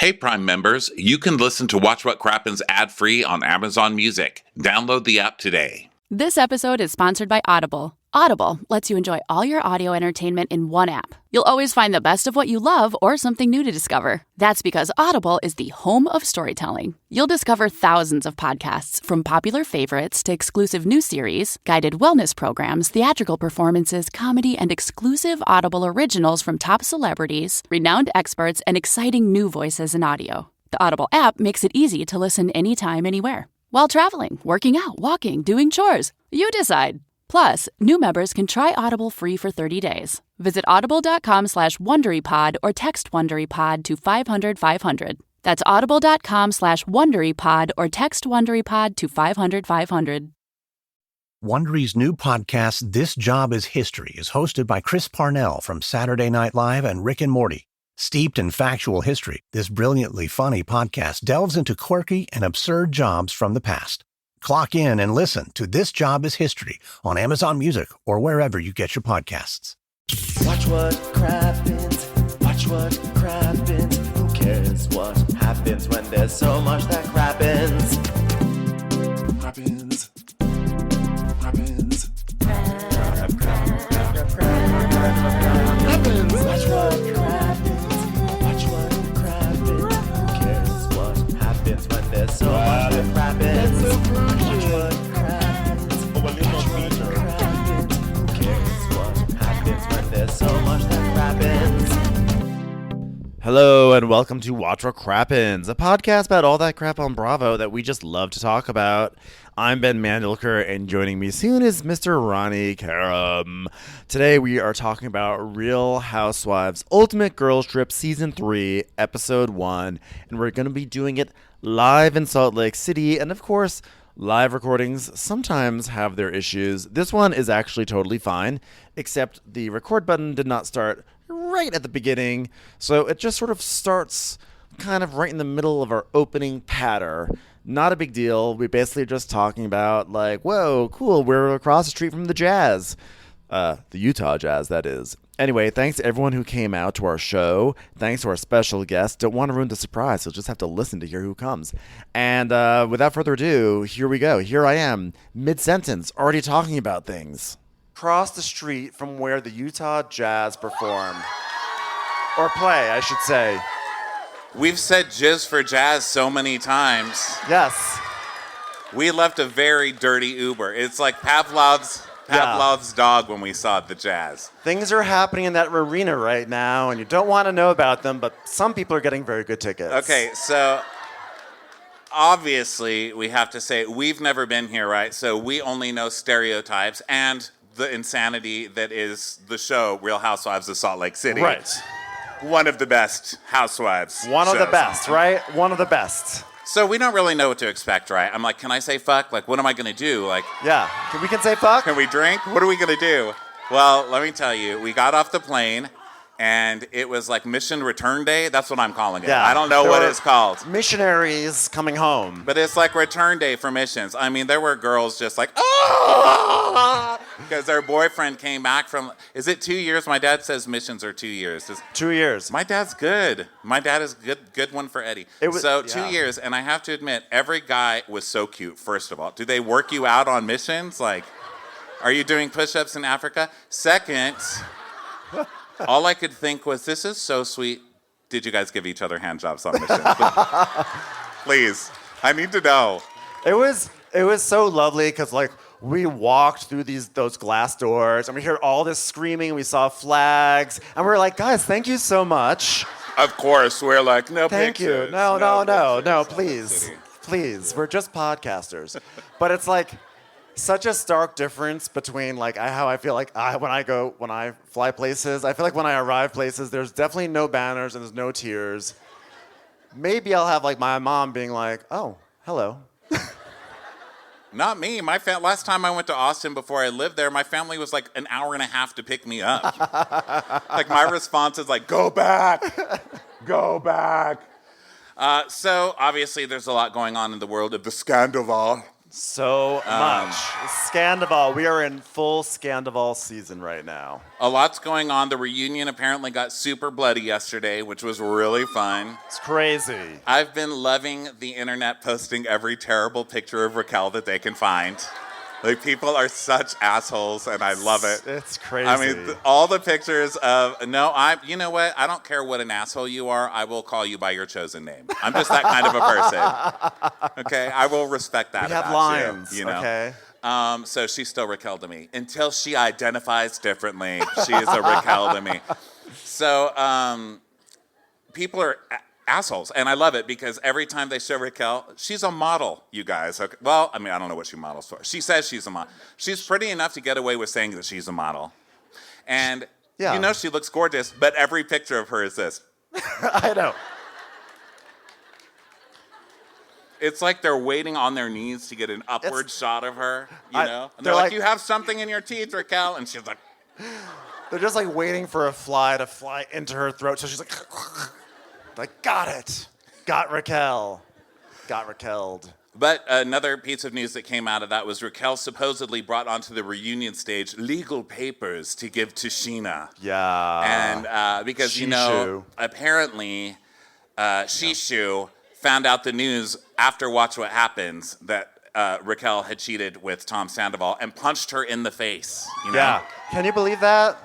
Hey, Prime members, you can listen to Watch What Crappens ad-free on Amazon Music. Download the app today. This episode is sponsored by Audible. Audible lets you enjoy all your audio entertainment in one app. You'll always find the best of what you love or something new to discover. That's because Audible is the home of storytelling. You'll discover thousands of podcasts, from popular favorites to exclusive new series, guided wellness programs, theatrical performances, comedy, and exclusive Audible originals from top celebrities, renowned experts, and exciting new voices in audio. The Audible app makes it easy to listen anytime, anywhere. While traveling, working out, walking, doing chores. You decide. Plus, new members can try Audible free for 30 days. Visit audible.com/WonderyPod or text WonderyPod to 500-500. That's audible.com/WonderyPod or text WonderyPod to 500-500. Wondery's new podcast, This Job is History, is hosted by Chris Parnell from Saturday Night Live and Rick and Morty. Steeped in factual history, this brilliantly funny podcast delves into quirky and absurd jobs from the past. Clock in and listen to This Job is History on Amazon Music or wherever you get your podcasts. Watch what crappens, watch what crappens. Who cares what happens when there's so much that crappens? Crappens, crappens, crappens. Watch what crappens, watch what crappens. Who cares what happens when there's so much that crappens? Watch what crappens, watch what crappens. Who cares what happens when there's so much that crappens? Hello and welcome to Watch What Crappens, a podcast about all that crap on Bravo that we just love to talk about. I'm Ben Mandelker, and joining me soon is Mr. Ronnie Karam. Today we are talking about Real Housewives Ultimate Girls Trip Season 3, Episode 1, and we're going to be doing it live in Salt Lake City, and of course, live recordings sometimes have their issues. This one is actually totally fine, except the record button did not start right at the beginning, so it just sort of starts kind of right in the middle of our opening patter. Not a big deal. We're basically just talking about, like, whoa, cool, we're across the street from the Jazz. The Utah Jazz, that is. Anyway, thanks to everyone who came out to our show. Thanks to our special guest. Don't want to ruin the surprise. You'll just have to listen to hear who comes. And without further ado, here we go. Here I am, mid-sentence, already talking about things. Across the street from where the Utah Jazz perform. Or play, I should say. We've said jizz for jazz so many times. Yes. We left a very dirty Uber. It's like Pavlov's dog when we saw the Jazz. Things are happening in that arena right now, and you don't want to know about them, but some people are getting very good tickets. Okay, so obviously we have to say we've never been here, right? So we only know stereotypes and the insanity that is the show Real Housewives of Salt Lake City. Right. One of the best housewives. One of the best, right? One of the best. So we don't really know what to expect, right? I'm like, can I say fuck? Like, what am I going to do? Like, yeah, we can say fuck? Can we drink? What are we going to do? Well, let me tell you, we got off the plane, and it was like Mission Return Day. That's what I'm calling it. Yeah, I don't know what it's called. Missionaries coming home. But it's like Return Day for missions. I mean, there were girls just like, oh, because their boyfriend came back from, is it 2 years? My dad says missions are 2 years. 2 years. My dad's good. My dad is good one for Eddie. 2 years, and I have to admit, every guy was so cute, first of all. Do they work you out on missions? Like, are you doing push-ups in Africa? Second, all I could think was, this is so sweet. Did you guys give each other hand jobs on missions? Please, I need to know. It was so lovely because, like, we walked through those glass doors and we heard all this screaming. We saw flags and we were like, guys, thank you so much. Of course, we're like, no thank pictures. You. No, please. Please, we're just podcasters. But it's like such a stark difference between like how I feel like when I fly places. I feel like when I arrive places, there's definitely no banners and there's no tears. Maybe I'll have like my mom being like, oh, hello. Not me. Last time I went to Austin before I lived there, my family was like an hour and a half to pick me up. Like my response is like, go back. Go back. So obviously there's a lot going on in the world of the scandal. So much. Scandival. We are in full Scandival season right now. A lot's going on. The reunion apparently got super bloody yesterday, which was really fun. It's crazy. I've been loving the internet posting every terrible picture of Raquel that they can find. Like, people are such assholes, and I love it. It's crazy. I mean, all the pictures of, you know what? I don't care what an asshole you are. I will call you by your chosen name. I'm just that kind of a person. Okay? I will respect that we have about lines, you know? Okay? So she's still Raquel to me. Until she identifies differently, she is a Raquel to me. So people are assholes, and I love it because every time they show Raquel, she's a model, you guys. Okay? Well, I mean, I don't know what she models for. She says she's a model. She's pretty enough to get away with saying that she's a model. And you know she looks gorgeous, but every picture of her is this. I know. It's like they're waiting on their knees to get an upward shot of her, you know? And they're like, you have something in your teeth, Raquel. And she's like... They're just like waiting for a fly to fly into her throat. So she's like... Like, got it. Got Raquel. Got Raquel'd. But another piece of news that came out of that was Raquel supposedly brought onto the reunion stage legal papers to give to Sheena. Yeah. And because, you know, apparently Shishu found out the news after Watch What Happens that Raquel had cheated with Tom Sandoval and punched her in the face. You know? Yeah. Can you believe that?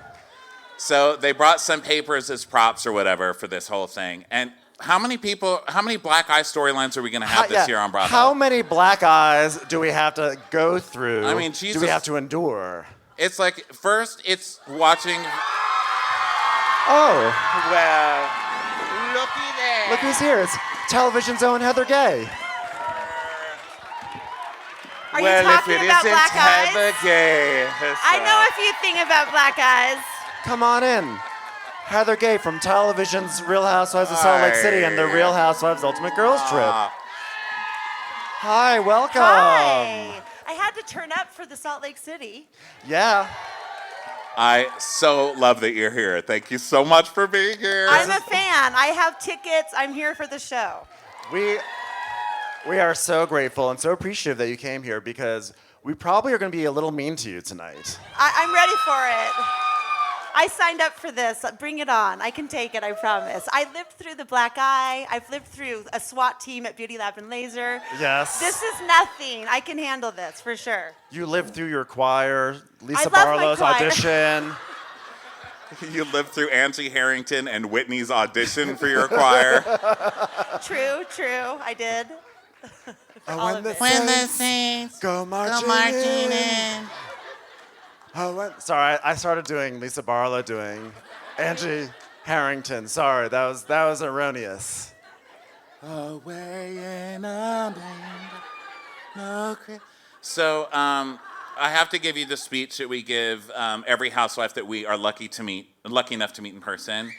So they brought some papers as props or whatever for this whole thing. And how many black eye storylines are we going to have this year on Bravo? How many black eyes do we have to go through? I mean, Jesus. Do we have to endure? It's like, first it's watching... Oh. Well, looky there. Look who's here. It's television's own Heather Gay. Are you talking about black eyes? Heather Gay. I know a few things about black eyes. Come on in. Heather Gay from television's Real Housewives of Salt Lake City and the Real Housewives Ultimate Girls Trip. Hi, welcome. Hi. I had to turn up for the Salt Lake City. Yeah. I so love that you're here. Thank you so much for being here. I'm a fan. I have tickets. I'm here for the show. We are so grateful and so appreciative that you came here because we probably are going to be a little mean to you tonight. I'm ready for it. I signed up for this. Bring it on. I can take it, I promise. I lived through the black eye. I've lived through a SWAT team at Beauty Lab and Laser. Yes. This is nothing. I can handle this for sure. You lived through your choir, Lisa I love my Barlow's choir. audition. You lived through Angie Harrington and Whitney's audition for your choir. True. I did. When the Saints go marching in. Sorry, I started doing Lisa Barlow doing Angie Harrington. Sorry, that was erroneous. Away in a band. So, I have to give you the speech that we give every housewife that we are lucky enough to meet in person. Okay.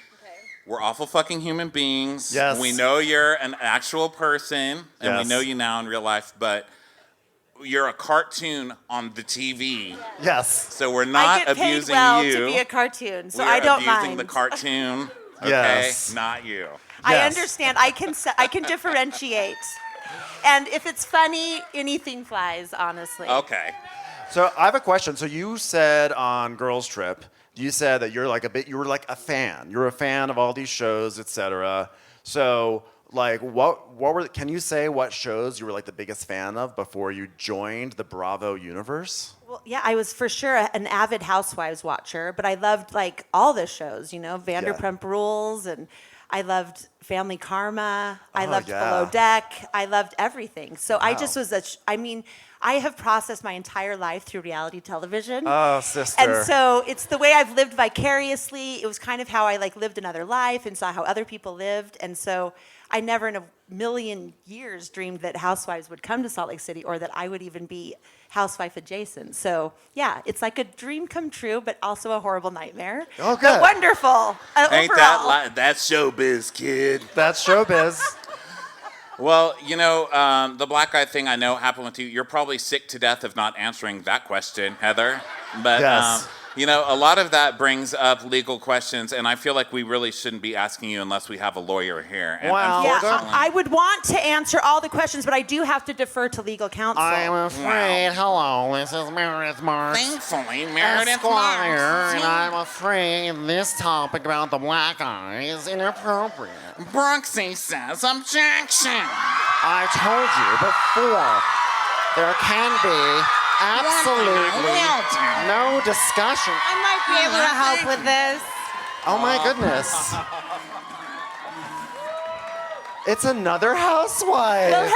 We're awful fucking human beings. Yes. We know you're an actual person, and we know you now in real life, but you're a cartoon on the TV. Yes. So we're not abusing I get paid well you. to be a cartoon, so We're I don't abusing mind. the cartoon. Okay, Yes. not you. I Yes. understand. I can differentiate. And if it's funny, anything flies, honestly. Okay. So I have a question. So you said on Girls Trip, you said that you were like a fan. You're a fan of all these shows, etc. So like can you say what shows you were like the biggest fan of before you joined the Bravo universe? Well, yeah, I was for sure an avid Housewives watcher, but I loved like all the shows, Vanderpump Rules, and I loved Family Karma. I loved Below Deck. I loved everything. So I just was I have processed my entire life through reality television. Oh, sister. And so it's the way I've lived vicariously. It was kind of how I lived another life and saw how other people lived. And so I never in a million years dreamed that Housewives would come to Salt Lake City or that I would even be housewife adjacent. So yeah, it's like a dream come true, but also a horrible nightmare. Okay. But wonderful. Ain't overall. that's showbiz, kid. That's showbiz. Well, the black eye thing I know happened with you. You're probably sick to death of not answering that question, Heather. But Yes. You know, a lot of that brings up legal questions, and I feel like we really shouldn't be asking you unless we have a lawyer here. And Well, unfortunately, I would want to answer all the questions, but I do have to defer to legal counsel. I'm afraid. Hello, this is Meredith Marks. thankfully, Meredith Esquire, Marks. and I'm afraid this topic about the black eye is inappropriate. Broxy says objection. I told you before, there can be absolutely no discussion. I might be able to help with this. Oh my goodness. It's another housewife. Well,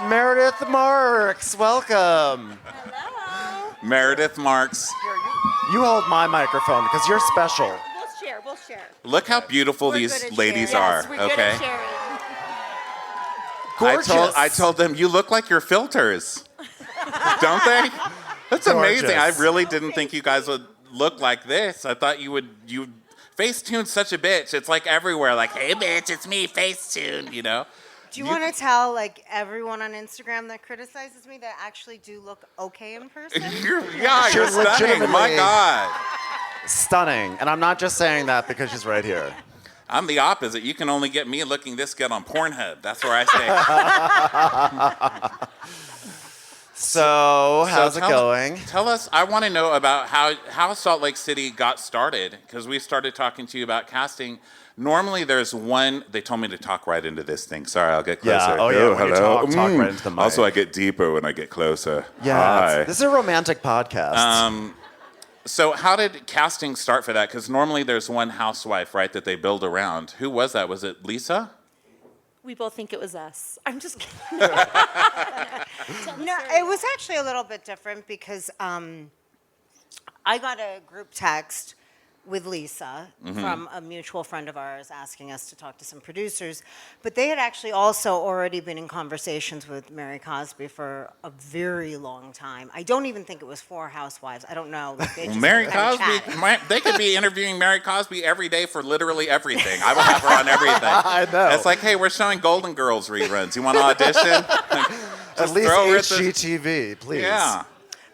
hello. Meredith Marks, welcome. Meredith Marks. You hold my microphone because you're special. We'll share. Look how beautiful We're these good at ladies sharing. are. Yes, we're good Okay. at sharing. Gorgeous. I told them you look like your filters. Don't they? That's amazing. I Gorgeous. really didn't think you guys would look like this. I thought you would. Facetune's such a bitch. It's like everywhere. Like, hey, bitch, it's me, Facetune. You know. Do you want to tell like everyone on Instagram that criticizes me that I actually do look okay in person? You're She's stunning. My legitimately- God. Stunning. And I'm not just saying that because she's right here. I'm the opposite. You can only get me looking this good on Pornhub. That's where I stay. So, how's it going? Tell us. I want to know about how Salt Lake City got started, because we started talking to you about casting. Normally, there's one. They told me to talk right into this thing. Sorry, I'll get closer. Yeah. Oh, yeah. When you hello. talk right into the mic. Also, I get deeper when I get closer. Yeah. Hi. This is a romantic podcast. So how did casting start for that? Because normally there's one housewife, right, that they build around. Who was that? Was it Lisa? We both think it was us. I'm just kidding. No, it was actually a little bit different because I got a group text with Lisa from a mutual friend of ours asking us to talk to some producers. But they had actually also already been in conversations with Mary Cosby for a very long time. I don't even think it was for Housewives. I don't know. Like, they just Mary kinda Cosby, chatted. they could be interviewing Mary Cosby every day for literally everything. I will have her on everything. I know. It's like, hey, we're showing Golden Girls reruns. You want to audition? At least throw her at the- HGTV, please. Yeah.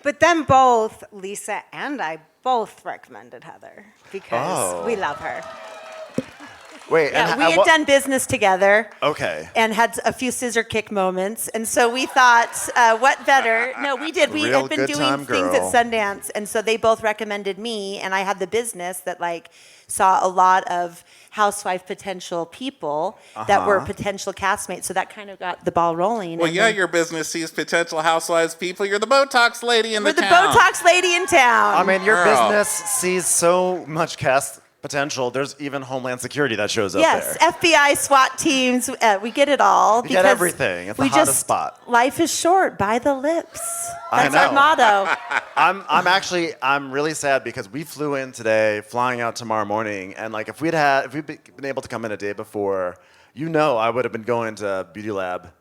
But then both Lisa and I both recommended Heather because we love her. Wait, Yeah, and we had done business together. Okay. And had a few scissor kick moments. And so we thought, what better? No, we did. We Real had been good doing time things girl. at Sundance. And so they both recommended me. And I had the business that like saw a lot of housewife potential people that were potential castmates. So that kind of got the ball rolling. Well, And yeah, then your business sees potential housewives people. You're the Botox lady in we're the the town. Botox lady in town. I mean, your Girl. business sees so much cast potential. There's even Homeland Security that shows up yes, there. FBI, SWAT teams, we get it all. You get everything at the hottest spot. Life is short. Buy the lips. I That's our know. motto. I'm really sad because we flew in today, flying out tomorrow morning, and like if we'd been able to come in a day before, I would have been going to Beauty Lab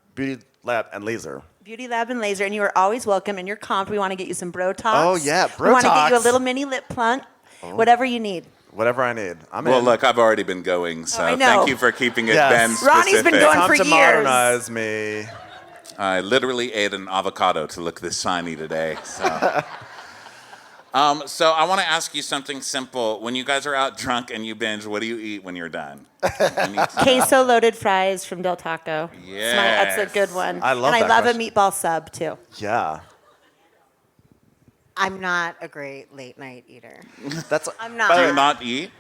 and Laser. Beauty Lab and Laser, and you are always welcome. And your comp, we want to get you some Brotox. Oh, yeah, We want to get you a Brotox. little mini lip plunk, whatever you need. Whatever I need. I'm Well, in. look, I've already been going, so I know. thank you for keeping it Yes. Ben Ronnie's specific. been going Come for to years. modernize me. I literally ate an avocado to look this shiny today. So, so I want to ask you something simple. When you guys are out drunk and you binge, what do you eat when you're done? Queso loaded fries from Del Taco. Yes. That's a good one. I love and I that love question. a meatball sub too. Yeah. I'm not a great late night eater. That's. I'm not. by the Do way, you not eat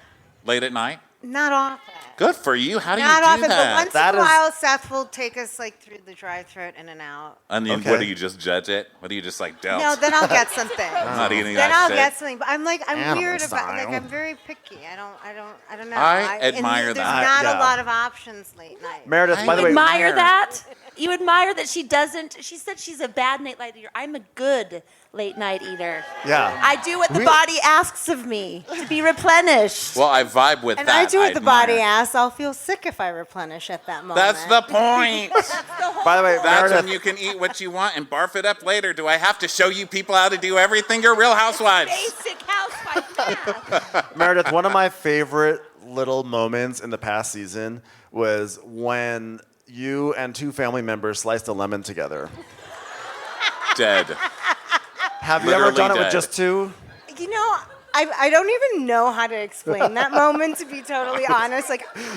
late at night? Not often. Good for you. How do you Not do often, that? but once That in a is- while, Seth will take us like through the drive-thru in and out. And then Okay. what do you just judge it? What do you just like dealt? No, then I'll get something. I'm not eating Then that I'll shit. get something. But I'm Animal weird about like style. I'm very picky. I don't know. I and admire there's that. not Yeah. a lot of options late night. Meredith, by the You way, admire that? You admire that she doesn't. She said she's a bad late night eater. I'm a good late night eater. yeah. I do what the body asks of me to be replenished. Well, I vibe with And that. I do what the body admire. asks. I'll feel sick if I replenish at that moment. That's the point. By the way, That's Meredith, when you can eat what you want and barf it up later. Do I have to show you people how to do everything? You're real housewives. Basic housewife math. Meredith, one of my favorite little moments in the past season was when you and two family members sliced a lemon together. Dead. Have you ever Literally done it with dead. just two? You know, I don't even know how to explain that moment, to be totally honest. Like, it was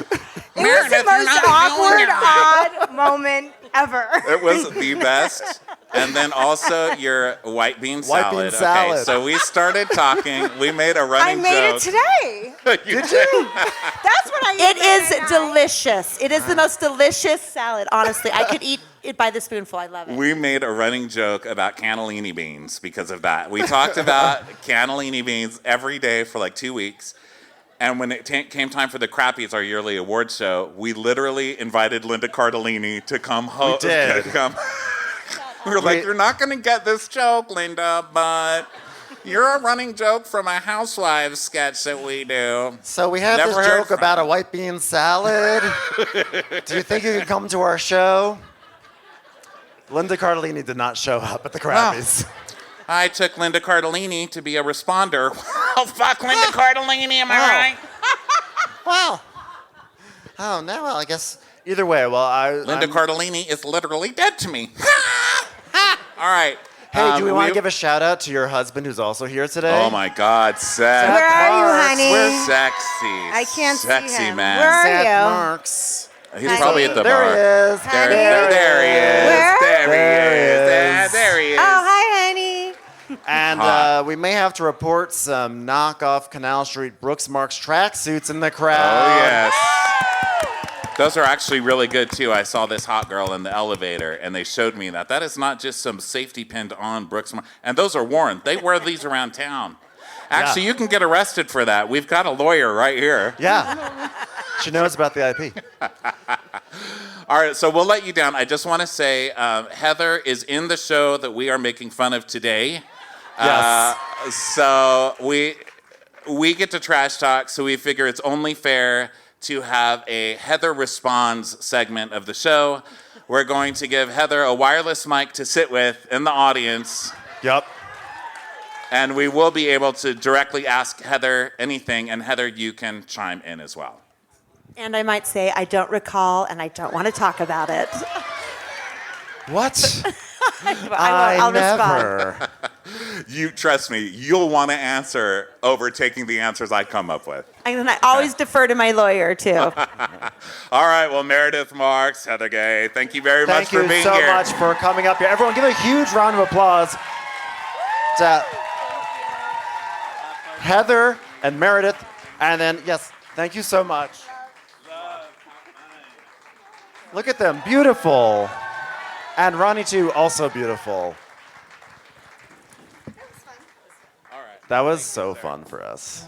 the Meredith, you're most not doing awkward, odd moment ever. It was the best. And then also your white bean White salad. bean salad. Okay, so we started talking. We made a I running made joke. it today. Did you? That's what I It eat is right now. delicious. It is the most delicious salad, honestly. I could eat it by the spoonful. I love it. We made a running joke about cannellini beans because of that. We talked about cannellini beans every day for like 2 weeks. And when it came time for the Crappies, our yearly award show, we literally invited Linda Cardellini to come home. We did. We were like, you're not going to get this joke, Linda, but you're a running joke from a Housewives sketch that we do. So we have Never this heard joke from about her. a white bean salad. Do you think you can come to our show? Linda Cardellini did not show up at the Krabbies. I took Linda Cardellini to be a responder. Oh, fuck Linda Cardellini, am I right? Well. Oh, no, well, I guess either way, Linda Cardellini is literally dead to me. All right. Hey, do we want to give a shout out to your husband who's also here today? Oh my God, Seth. Where are you, Marks. honey? We're sexy. I can't see sexy him. man. Where are Seth you? Marks. He's Honey. probably at the There bar. he is. There, Honey. there he is. Where? There he is. There There he is. Oh, hi, honey. And Hot. we may have to report some knockoff Canal Street Brooks Marks tracksuits in the Oh, crowd. yes. Those are actually really good, too. I saw this hot girl in the elevator, and they showed me that. That is not just some safety pinned on Brooks Marks. And those are worn. They wear these around town. Actually, you can get arrested for that. We've got a lawyer right here. Yeah. She knows about the IP. All right, so we'll let you down. I just want to say Heather is in the show that we are making fun of today. Yes. So we get to trash talk, so we figure it's only fair to have a Heather Responds segment of the show. We're going to give Heather a wireless mic to sit with in the audience, Yep. and we will be able to directly ask Heather anything, and Heather, you can chime in as well. And I might say, I don't recall, and I don't want to talk about it. What? I'll respond. never. You trust me, you'll want to answer over taking the answers I come up with. And I always defer to my lawyer, too. All right, well, Meredith Marks, Heather Gay, thank you very much Thank for you being so here. much for coming up here. Everyone, give a huge round of applause to Heather and Meredith. And then, yes, thank you so much. Look at them, beautiful. And Ronnie, too, also beautiful. That was so fun for us.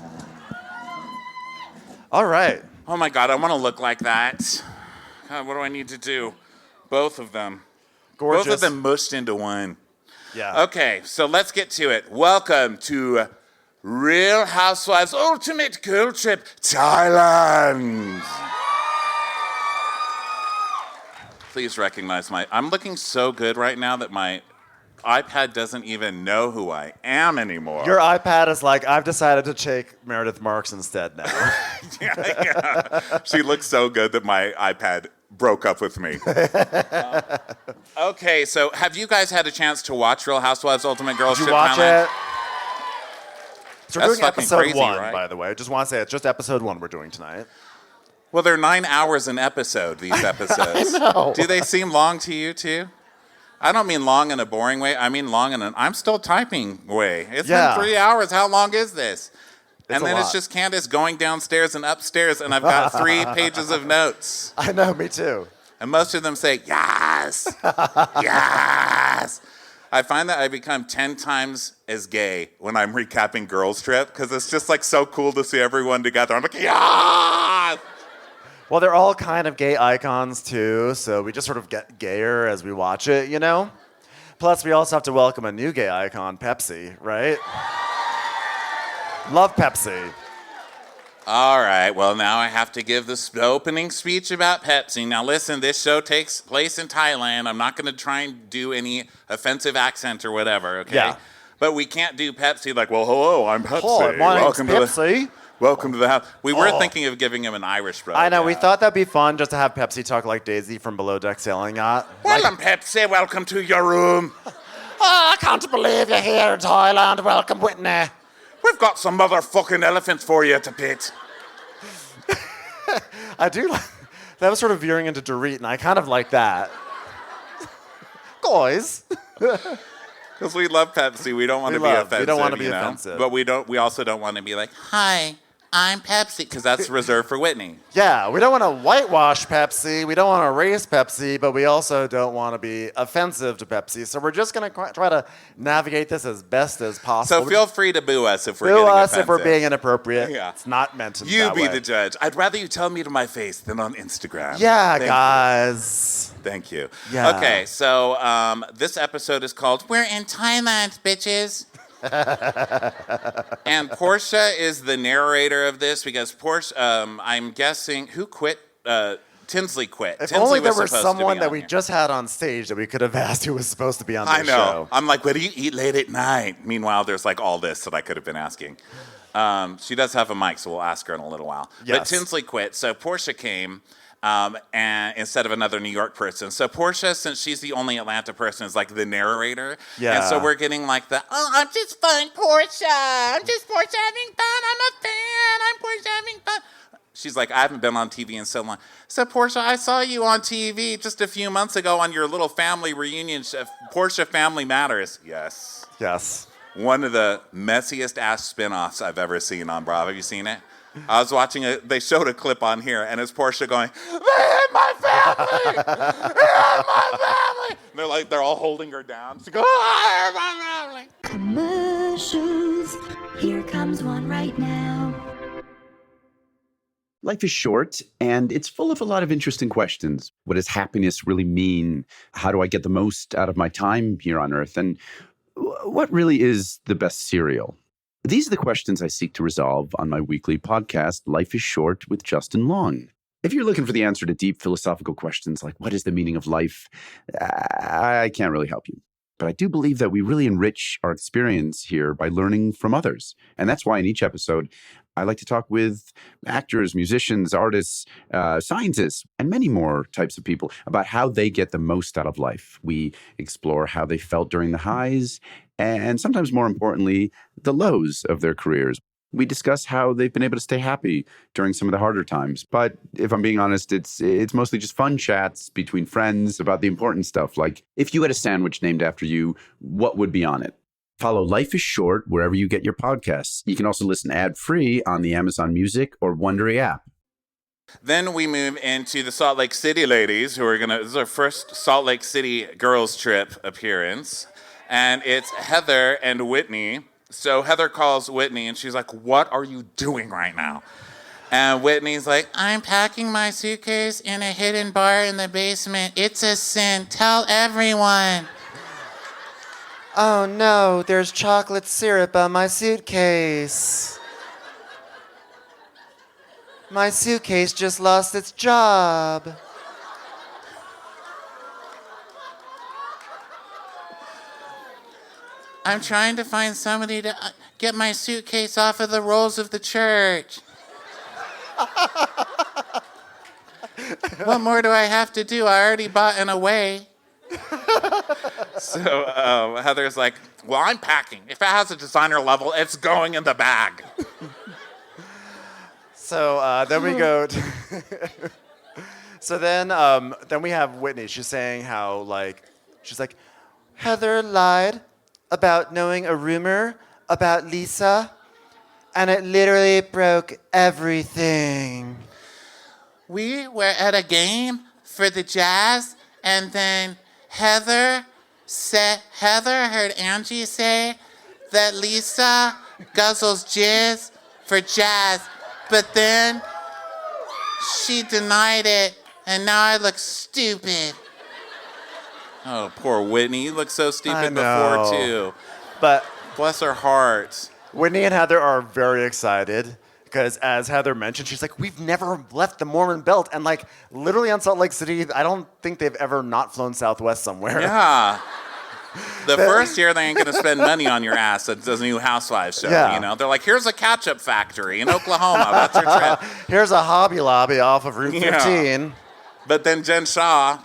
All right. Oh my God, I want to look like that. God, what do I need to do? Both of them. Gorgeous. Both of them mushed into one. Yeah. Okay, so let's get to it. Welcome to Real Housewives Ultimate Girl Trip Thailand. Please recognize I'm looking so good right now that my iPad doesn't even know who I am anymore. Your iPad is like, I've decided to take Meredith Marks instead now. Yeah. She looks so good that my iPad broke up with me. Okay, so have you guys had a chance to watch Real Housewives Ultimate Girls Did Trip you watch Thailand? it? So we're That's doing fucking episode crazy, 1, right? by the way. Just want to say it's just episode 1 we're doing tonight. Well, they're 9 hours an episode, these episodes. I know. Do they seem long to you, too? I don't mean long in a boring way. I mean long in an I'm still typing way. It's Yeah. been 3 hours. How long is this? And a then lot. it's just Candace going downstairs and upstairs, and I've got 3 pages of notes. I know, me too. And most of them say, yes, yes. I find that I become 10 times as gay when I'm recapping Girls Trip, because it's just like so cool to see everyone together. I'm like, yes! Well, they're all kind of gay icons too, so we just sort of get gayer as we watch it, you know? Plus, we also have to welcome a new gay icon, Pepsi, right? Love Pepsi. All right, well, now I have to give this opening speech about Pepsi. Now, listen, this show takes place in Thailand. I'm not going to try and do any offensive accent or whatever, okay? Yeah. But we can't do Pepsi like, well, hello, I'm Pepsi. Oh, my name's Pepsi. Welcome to the house. We were Oh. thinking of giving him an Irish bro. I know, we yeah. thought that'd be fun just to have Pepsi talk like Daisy from Below Deck Sailing Yacht. Well, I'm Pepsi. Welcome to your room. Oh, I can't believe you're here in Thailand. Welcome, Whitney. We've got some motherfucking elephants for you to pit. I do like that was sort of veering into Dorit, and I kind of like that. Guys. Because we love Pepsi. We don't want to be offensive. We don't want to be offensive. But we also don't want to be like, hi, I'm Pepsi, because that's reserved for Whitney. Yeah, we don't want to whitewash Pepsi. We don't want to erase Pepsi, but we also don't want to be offensive to Pepsi. So we're just going to try to navigate this as best as possible. So feel free to boo us if we're getting offensive. Boo us if we're being inappropriate. Yeah. It's not meant to be You that be way. the judge. I'd rather you tell me to my face than on Instagram. Yeah, Thank guys. you. Thank you. Yeah. Okay, so this episode is called We're in Thailand, Bitches. And Portia is the narrator of this because Portia, I'm guessing, who quit? Tinsley quit. If Tinsley only there was were supposed to be someone that on we here. just had on stage that we could have asked who was supposed to be on the I know. show. I'm like, what do you eat late at night? Meanwhile, there's like all this that I could have been asking. She does have a mic, so we'll ask her in a little while. Yes. But Tinsley quit, so Portia came. And instead of another New York person. So Portia, since she's the only Atlanta person, is like the narrator. Yeah. And so we're getting like the, oh, I'm just fun, Portia. I'm just Portia having fun. I'm a fan. I'm Portia having fun. She's like, I haven't been on TV in so long. So Portia, I saw you on TV just a few months ago on your little family reunion, Portia Family Matters. Yes. Yes. One of the messiest ass spinoffs I've ever seen on Bravo. Have you seen it? I was watching it. They showed a clip on here, and it's Portia going, "They hit my family! They hit my family!" And they're all holding her down. She goes, "I hit my family!" Commercials. Here comes one right now. Life is short, and it's full of a lot of interesting questions. What does happiness really mean? How do I get the most out of my time here on Earth? And what really is the best cereal? These are the questions I seek to resolve on my weekly podcast, Life is Short with Justin Long. If you're looking for the answer to deep philosophical questions like what is the meaning of life, I can't really help you. But I do believe that we really enrich our experience here by learning from others. And that's why in each episode, I like to talk with actors, musicians, artists, scientists, and many more types of people about how they get the most out of life. We explore how they felt during the highs and sometimes more importantly, the lows of their careers. We discuss how they've been able to stay happy during some of the harder times. But if I'm being honest, it's mostly just fun chats between friends about the important stuff. Like if you had a sandwich named after you, what would be on it? Follow Life is Short wherever you get your podcasts. You can also listen ad-free on the Amazon Music or Wondery app. Then we move into the Salt Lake City ladies who are this is our first Salt Lake City girls trip appearance. And it's Heather and Whitney. So Heather calls Whitney and she's like, what are you doing right now? And Whitney's like, I'm packing my suitcase in a hidden bar in the basement. It's a sin. Tell everyone. Oh no, there's chocolate syrup on my suitcase. My suitcase just lost its job. I'm trying to find somebody to get my suitcase off of the rolls of the church. What more do I have to do? I already bought an away. So Heather's like, well, I'm packing. If it has a designer level, it's going in the bag. So then we go to so then we have Whitney. She's saying how she's like, Heather lied about knowing a rumor about Lisa, and it literally broke everything. We were at a game for the Jazz, and then Heather heard Angie say that Lisa guzzles jizz for Jazz, but then she denied it, and now I look stupid. Oh, poor Whitney. You look so stupid before, too. But bless her heart. Whitney and Heather are very excited because, as Heather mentioned, she's like, we've never left the Mormon Belt. And, literally on Salt Lake City, I don't think they've ever not flown Southwest somewhere. Yeah. The first year, they ain't going to spend money on your ass at the new Housewives show, Yeah. you know? They're like, here's a ketchup factory in Oklahoma. That's your trip. Here's a Hobby Lobby off of Route 15. But then Jen Shaw,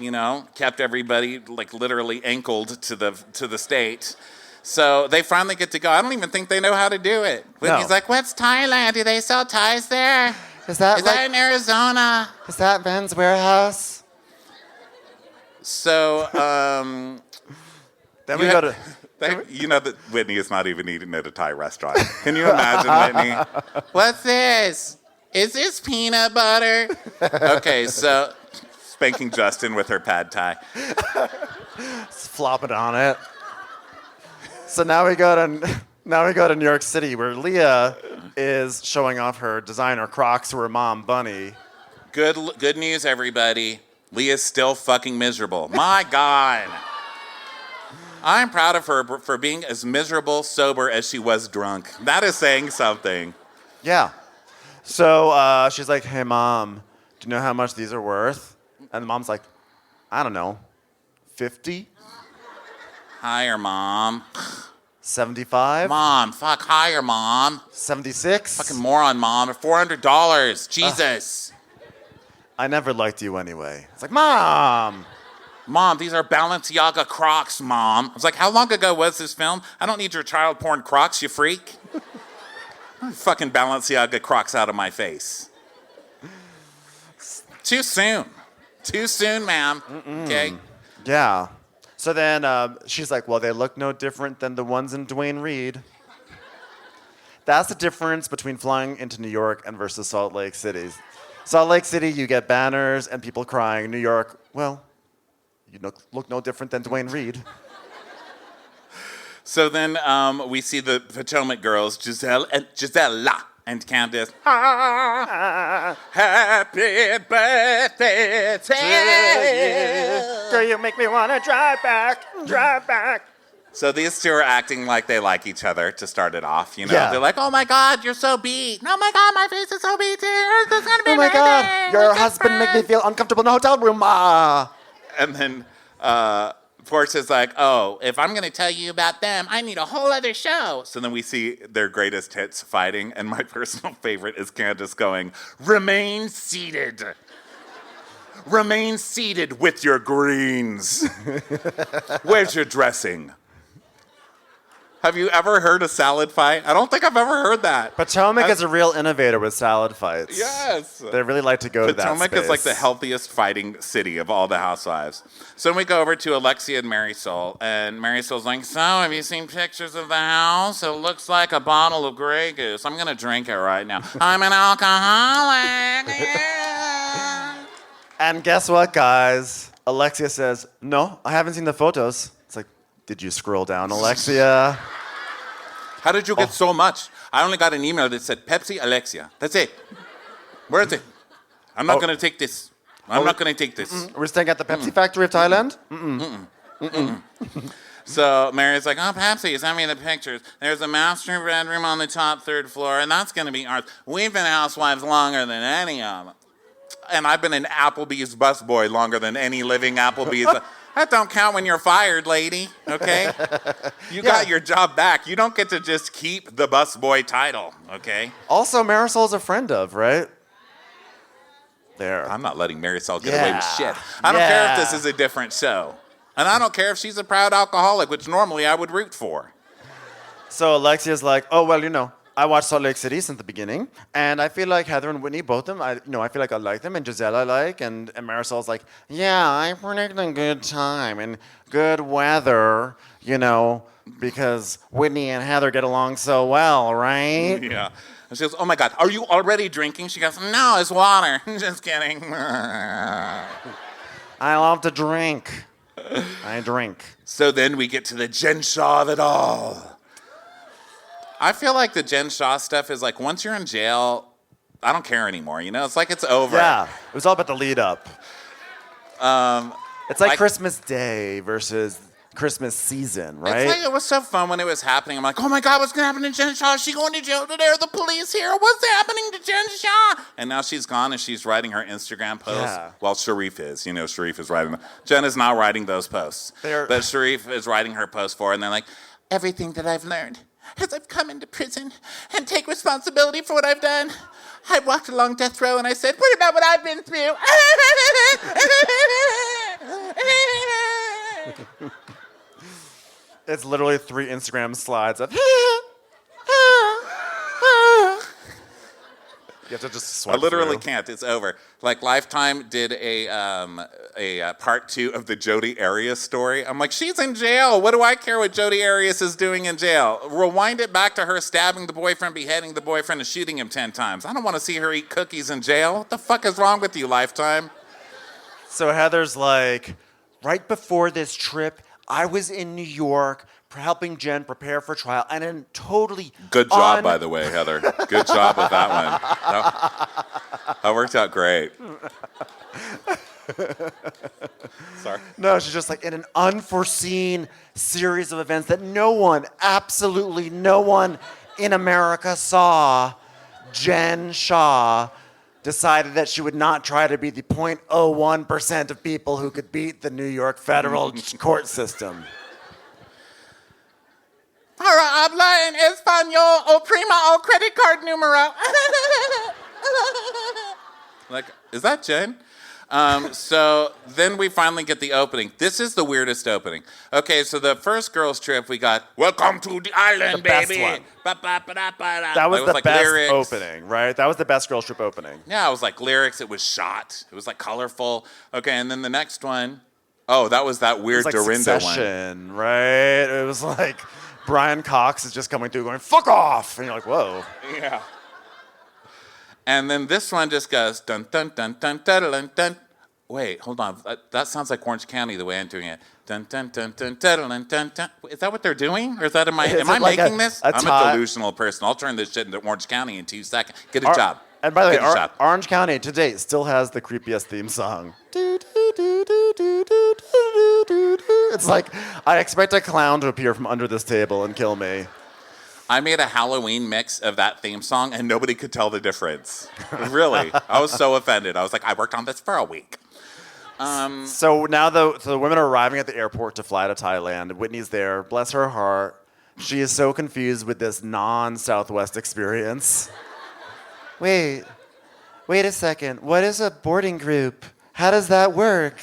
kept everybody like literally ankled to the state. So they finally get to go. I don't even think they know how to do it. Whitney's like, what's Thailand? Do they sell ties there? Is that in Arizona? Is that Ben's warehouse? So, then we go to... that Whitney is not even eating at a Thai restaurant. Can you imagine, Whitney? What's this? Is this peanut butter? Okay, so spanking Justin with her pad thai. Flopping on it. So now we go to New York City, where Leah is showing off her designer Crocs to her mom, Bunny. Good news, everybody. Leah's still fucking miserable. My God. I'm proud of her for being as miserable sober as she was drunk. That is saying something. Yeah. So she's like, hey, Mom, do you know how much these are worth? And the mom's like, I don't know, 50? Higher, Mom. 75? Mom, fuck, higher, Mom. 76? Fucking moron, Mom. $400. Jesus. I never liked you anyway. It's like, Mom. Mom, these are Balenciaga Crocs, Mom. I was like, how long ago was this film? I don't need your child porn Crocs, you freak. Fucking Balenciaga Crocs out of my face. Too soon. Too soon, ma'am. Okay? Yeah. So then she's like, well, they look no different than the ones in Duane Reade. That's the difference between flying into New York and versus Salt Lake City. Salt Lake City, you get banners and people crying. New York, well, you look no different than Duane Reade. So then we see the Potomac girls, Gisela and Candace. Happy birthday to you. Girl, you make me want to drive back. So these two are acting like they like each other to start it off, Yeah. They're like, oh my God, you're so beat. Oh my God, my face is so beat too. This is gonna be Oh my amazing. God, your husband make me feel uncomfortable in the hotel room. And then Portia's like, oh, if I'm going to tell you about them, I need a whole other show. So then we see their greatest hits fighting, and my personal favorite is Candace going, remain seated. Remain seated with your greens. Where's your dressing? Have you ever heard a salad fight? I don't think I've ever heard that. Potomac is a real innovator with salad fights. Yes. They really like to go to that space. Potomac is like the healthiest fighting city of all the housewives. So then we go over to Alexia and Marysol, and Marysol's like, so have you seen pictures of the house? It looks like a bottle of Grey Goose. I'm going to drink it right now. I'm an alcoholic. Yeah. And guess what, guys? Alexia says, no, I haven't seen the photos. It's like, did you scroll down, Alexia? How did you get so much? I only got an email that said Pepsi Alexia. That's it. Where is it? I'm not going to take this. I'm not going to take this. We're staying at the Pepsi factory of Thailand? So Mary's like, oh, Pepsi, send me the pictures. There's a master bedroom on the top third floor, and that's going to be ours. We've been housewives longer than any of them. And I've been an Applebee's busboy longer than any living Applebee's. That don't count when you're fired, lady, okay? You got your job back. You don't get to just keep the busboy title, okay? Also, Marysol's a friend of, right? There. I'm not letting Marysol get away with shit. I don't care if this is a different show. And I don't care if she's a proud alcoholic, which normally I would root for. So Alexia's like, oh, well, I watched Salt Lake City since the beginning, and I feel like Heather and Whitney, both of them, I feel like I like them, and Giselle I like, and Marysol's like, yeah, I predict a good time and good weather, because Whitney and Heather get along so well, right? Yeah. And she goes, oh my God, are you already drinking? She goes, no, it's water. Just kidding. I love to drink. I drink. So then we get to the Jen Shaw of it all. I feel like the Jen Shaw stuff is like, once you're in jail, I don't care anymore, It's like it's over. Yeah, it was all about the lead up. It's like Christmas Day versus Christmas season, right? It's like, it was so fun when it was happening. I'm like, oh my God, what's going to happen to Jen Shaw? Is she going to jail today? Are the police here? What's happening to Jen Shaw? And now she's gone and she's writing her Instagram posts. Yeah. Well, Sharif is. Sharif is writing them. Jen is not writing those posts. But Sharif is writing her posts for her, and they're like, everything that I've learned as I've come into prison and take responsibility for what I've done, I walked along death row and I said, what about what I've been through? It's literally 3 Instagram slides of. You have to just swipe I literally through. can't. It's over. Like Lifetime did a part 2 of the Jodi Arias story. I'm like, she's in jail. What do I care what Jodi Arias is doing in jail? Rewind it back to her stabbing the boyfriend, beheading the boyfriend, and shooting him 10 times. I don't want to see her eat cookies in jail. What the fuck is wrong with you, Lifetime? So Heather's like, right before this trip, I was in New York helping Jen prepare for trial, and then totally Good job, by the way, Heather. Good job with that one. That worked out great. Sorry. No, she's just like in an unforeseen series of events that no one, absolutely no one in America saw. Jen Shaw decided that she would not try to be the 0.01% of people who could beat the New York federal court system. Para habla en español o prima o credit card numero. Like, is that Jen? So then we finally get the opening. This is the weirdest opening. Okay, so the first girls' trip, we got, welcome to the island, The best baby. one. Ba-ba-ba-da-ba-da. That was It the like best lyrics. opening, right? That was the best girls trip opening. Yeah, it was like lyrics. It was shot. It was like colorful. Okay, and then the next one, oh, that was that weird It was like Dorinda one. Succession, right? It was like Brian Cox is just coming through going, fuck off! And you're like, whoa. Yeah. And then this one just goes dun dun dun dun dun dun dun. Wait, hold on. That sounds like Orange County the way I'm doing it. Dun dun dun dun dun dun dun dun. Is that what they're doing, or is that am I like making this? a I'm a delusional person. I'll turn this shit into Orange County in 2 seconds. Get a job. And by the way, Get a job. Orange County to date still has the creepiest theme song. It's like, I expect a clown to appear from under this table and kill me. I made a Halloween mix of that theme song, and nobody could tell the difference. Really, I was so offended. I was like, I worked on this for a week. So now the women are arriving at the airport to fly to Thailand. Whitney's there. Bless her heart. She is so confused with this non-Southwest experience. Wait a second. What is a boarding group? How does that work?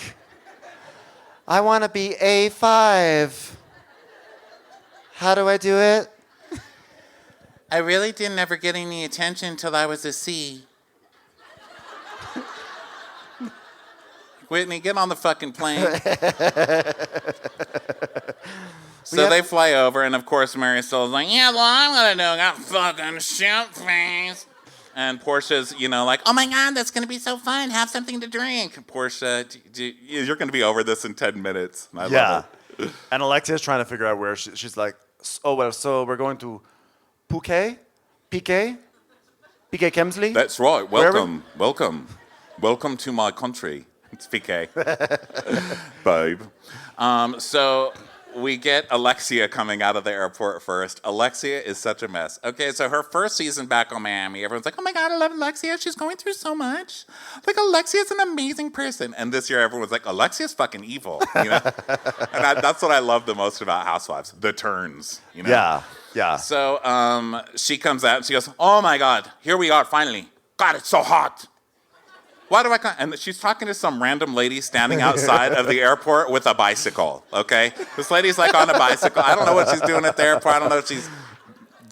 I want to be A5. How do I do it? I really didn't ever get any attention until I was a C. Whitney, get on the fucking plane. So they fly over, and of course Marysol's like, yeah, well, I'm gonna do, I got fucking shit face. And Portia's, like, oh my God, that's gonna be so fun. Have something to drink. Portia, you're gonna be over this in 10 minutes. I love it. And Alexia's trying to figure out where she's like, oh, well, so we're going to Phuket? PK Kemsley? That's right. Welcome to my country. It's PK. Babe. So we get Alexia coming out of the airport first. Alexia is such a mess. Okay, so her first season back on Miami, everyone's like, oh my God, I love Alexia. She's going through so much. Like, Alexia's an amazing person. And this year, everyone's like, Alexia's fucking evil. And that's what I love the most about Housewives. The turns. Yeah. So she comes out and she goes, oh my God, here we are finally. God, it's so hot. Why do I come? And she's talking to some random lady standing outside of the airport with a bicycle, okay? This lady's like on a bicycle. I don't know what she's doing at the airport. I don't know if she's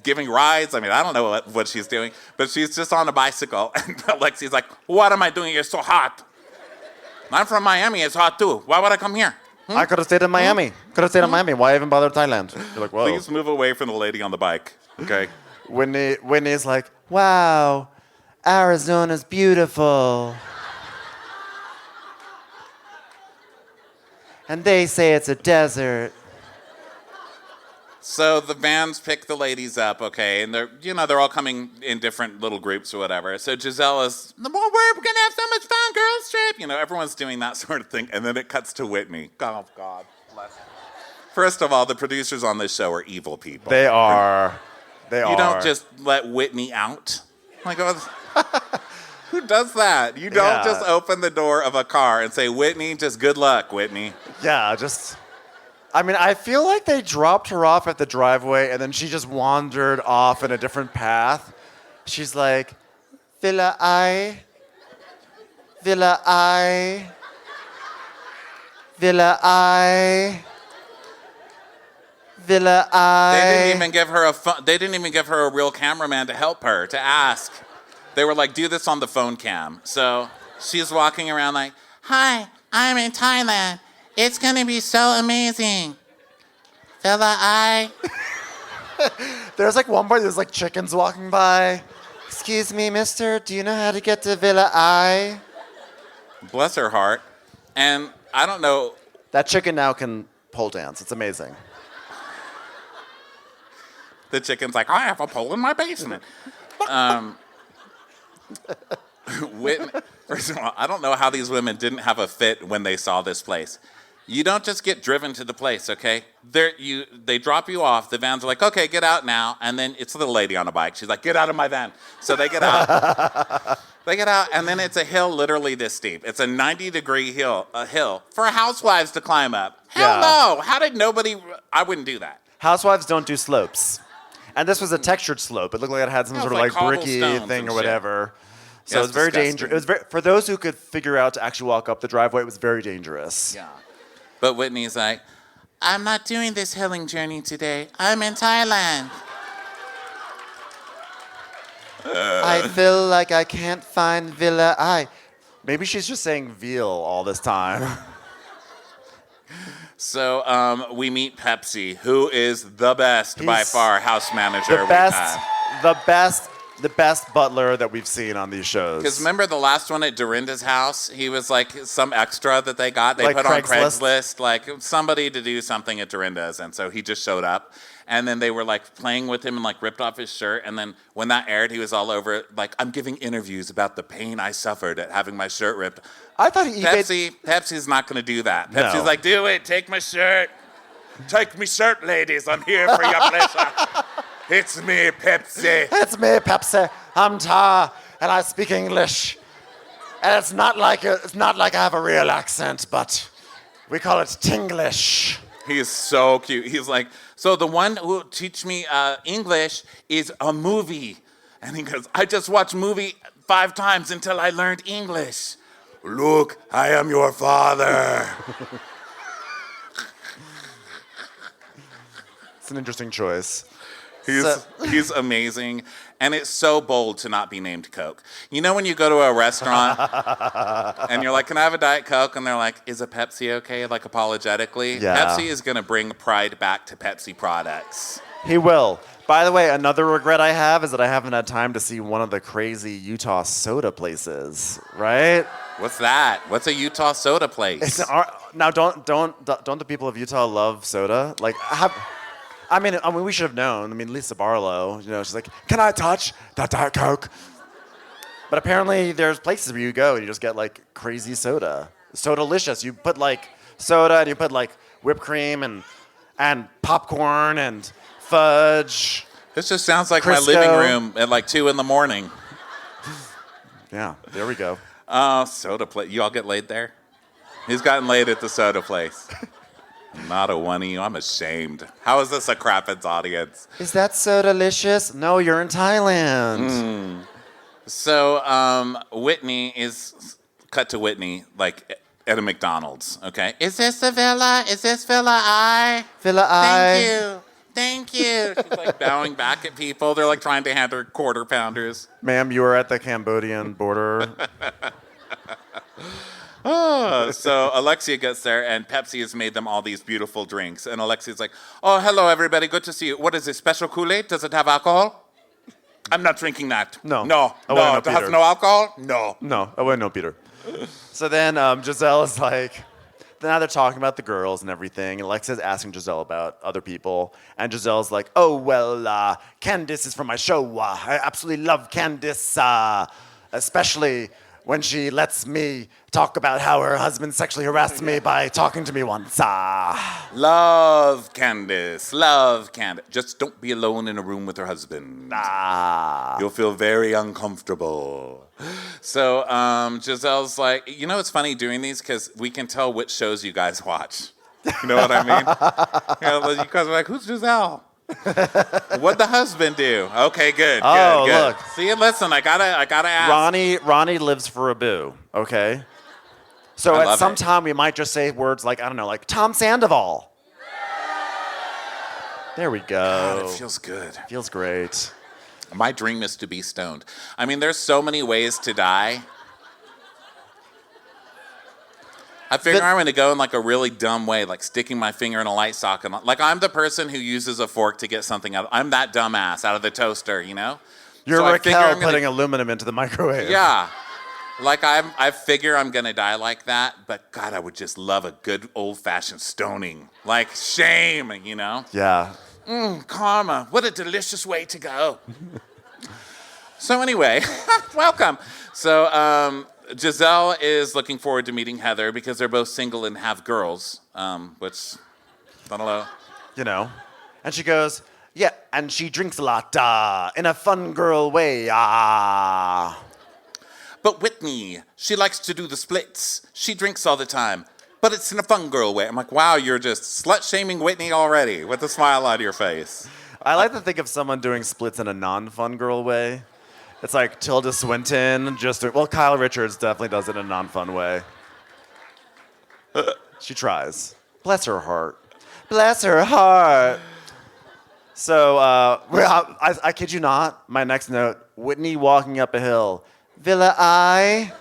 giving rides. I mean, I don't know what she's doing. But she's just on a bicycle. And Alexi's like, what am I doing here? It's so hot. I'm from Miami. It's hot too. Why would I come here? I could have stayed in Miami. Why even bother Thailand? You're like, whoa. Please move away from the lady on the bike, okay? Whitney's like, wow, Arizona's beautiful. And they say it's a desert. So the vans pick the ladies up, okay, and they're all coming in different little groups or whatever. So Giselle is, we're gonna have so much fun, girls trip. Everyone's doing that sort of thing, and then it cuts to Whitney. Oh God, bless her. First of all, the producers on this show are evil people. They are. You don't just let Whitney out. Like, who does that? You don't just open the door of a car and say, Whitney, just good luck, Whitney. Yeah, I mean, I feel like they dropped her off at the driveway and then she just wandered off in a different path. She's like, Villa I, Villa I, Villa I, Villa I. They didn't even give her They didn't even give her a real cameraman to help her, to ask. They were like, do this on the phone cam. So she's walking around like, hi, I'm in Thailand. It's gonna be so amazing. Villa I. There's like one point, there's like chickens walking by. Excuse me, mister, do you know how to get to Villa I? Bless her heart. And I don't know. That chicken now can pole dance. It's amazing. The chicken's like, I have a pole in my basement. First of all, I don't know how these women didn't have a fit when they saw this place. You don't just get driven to the place, okay? They drop you off. The vans are like, okay, get out now. And then it's a little lady on a bike. She's like, get out of my van. So they get out. They get out, and then it's a hill literally this steep. It's a 90-degree hill for housewives to climb up. Hell no. How did nobody? I wouldn't do that. Housewives don't do slopes. And this was a textured slope. It looked like it had some sort of like bricky thing or whatever. So it was very dangerous. It was for those who could figure out to actually walk up the driveway, it was very dangerous. Yeah. But Whitney's like, I'm not doing this hilling journey today. I'm in Thailand. I feel like I can't find Villa I. Maybe she's just saying veal all this time. So we meet Pepsi, who is the best by far house manager The best butler that we've seen on these shows. Because remember the last one at Dorinda's house? He was like some extra that they got. They like put on Craigslist, like somebody to do something at Dorinda's. And so he just showed up. And then they were like playing with him and like ripped off his shirt. And then when that aired, he was all over it. Like, I'm giving interviews about the pain I suffered at having my shirt ripped. I thought Pepsi's not going to do that. Pepsi's like, do it. Take my shirt. Take me shirt, ladies. I'm here for your pleasure. It's me, Pepsi. It's me, Pepsi. I'm Ta, and I speak English. And it's not like I have a real accent, but we call it Tinglish. He is so cute. He's like, so the one who teach me English is a movie. And he goes, I just watched movie 5 times until I learned English. Look, I am your father. It's an interesting choice. He's amazing. And it's so bold to not be named Coke. You know when you go to a restaurant and you're like, can I have a Diet Coke? And they're like, is a Pepsi okay? Like apologetically. Yeah. Pepsi is going to bring pride back to Pepsi products. He will. By the way, another regret I have is that I haven't had time to see one of the crazy Utah soda places, right? What's that? What's a Utah soda place? Now, don't the people of Utah love soda? Like, I mean, we should have known. I mean, Lisa Barlow, she's like, can I touch that Diet Coke? But apparently there's places where you go and you just get like crazy soda. Soda-licious. You put like soda and you put like whipped cream and popcorn and fudge. This just sounds like Crisco. My living room at like 2 a.m. Yeah, there we go. Soda place. You all get laid there? He's gotten laid at the soda place. Not a one of you. I'm ashamed. How is this a Crappens audience? Is that so delicious? No, you're in Thailand. So Whitney is cut to Whitney like at a McDonald's. Okay. Is this the villa? Is this Villa I? Villa I. Thank you. Thank you. She's like bowing back at people. They're like trying to hand her quarter pounders. Ma'am, you were at the Cambodian border. So Alexia gets there, and Pepsi has made them all these beautiful drinks. And Alexia's like, oh, hello, everybody. Good to see you. What is this, special Kool-Aid? Does it have alcohol? I'm not drinking that. No. It has no alcohol? No. I wouldn't know, Peter. So then Giselle is like, now they're talking about the girls and everything. And Alexia's asking Giselle about other people. And Giselle's like, oh, well, Candace is from my show. I absolutely love Candace, especially when she lets me talk about how her husband sexually harassed me by talking to me once. Love Candace. Just don't be alone in a room with her husband. You'll feel very uncomfortable. So Giselle's like, it's funny doing these because we can tell which shows you guys watch. You know what I mean? You guys are like, who's Giselle? What'd the husband do? Okay, good. Look. See, listen, I gotta ask. Ronnie lives for a boo, okay? So at some time we might just say words like, I don't know, like Tom Sandoval. There we go. God, it feels good. Feels great. My dream is to be stoned. I mean, there's so many ways to die. I figure I'm going to go in like a really dumb way, like sticking my finger in a light socket. Like I'm the person who uses a fork to get something out. I'm that dumbass out of the toaster, you know? You're so Raquel putting aluminum into the microwave. Yeah. Like I figure I'm going to die like that, but God, I would just love a good old-fashioned stoning. Like shame, you know? Yeah. Karma, what a delicious way to go. So anyway, welcome. So Giselle is looking forward to meeting Heather because they're both single and have girls, which, I don't know. You know. And she goes, yeah, and she drinks a lot, in a fun girl way, But Whitney, she likes to do the splits. She drinks all the time, but it's in a fun girl way. I'm like, wow, you're just slut-shaming Whitney already with a smile on your face. I like to think of someone doing splits in a non-fun girl way. It's like Tilda Swinton, Kyle Richards definitely does it in a non-fun way. She tries. Bless her heart. Bless her heart. So, I kid you not, my next note, Whitney walking up a hill. Villa I.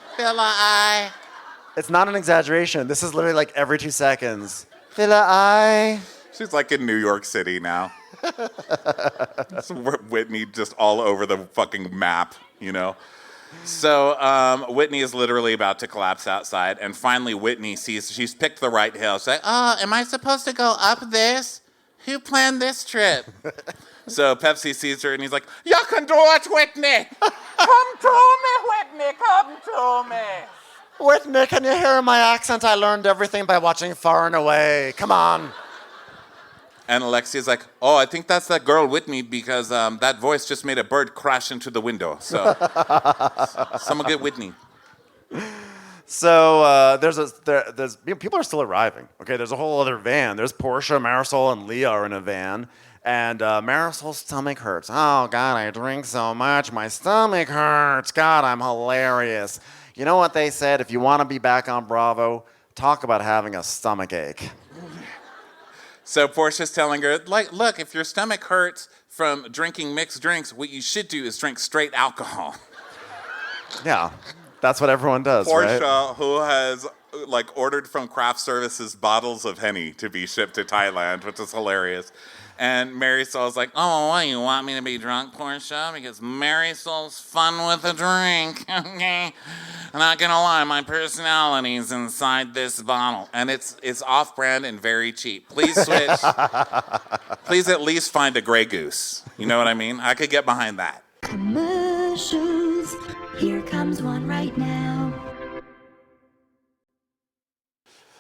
It's not an exaggeration. This is literally like every 2 seconds. Villa I. She's like in New York City now. Whitney just all over the fucking map, you know? So Whitney is literally about to collapse outside, and finally Whitney sees she's picked the right hill. She's like, oh, am I supposed to go up this? Who planned this trip? So Pepsi sees her, and he's like, you can do it, Whitney! Come to me, Whitney, come to me! Whitney, can you hear my accent? I learned everything by watching Far and Away. Come on. And Alexia's like, oh, I think that's that girl Whitney because that voice just made a bird crash into the window. So someone get Whitney. So there's people are still arriving. Okay, there's a whole other van. There's Portia, Marysol, and Leah are in a van. And Marysol's stomach hurts. Oh, God, I drink so much. My stomach hurts. God, I'm hilarious. You know what they said? If you want to be back on Bravo, talk about having a stomach ache. So Portia's telling her, like, look, if your stomach hurts from drinking mixed drinks, what you should do is drink straight alcohol. Yeah, that's what everyone does, Portia, right? who has, like, ordered from craft services bottles of Henny to be shipped to Thailand, which is hilarious. And Marysol's like, oh, what, you want me to be drunk, Portia? Because Marysol's fun with a drink, okay? I'm not gonna lie, my personality's inside this bottle. And it's off-brand and very cheap. Please switch. Please at least find a Grey Goose. You know what I mean? I could get behind that. Commercials. Here comes one right now.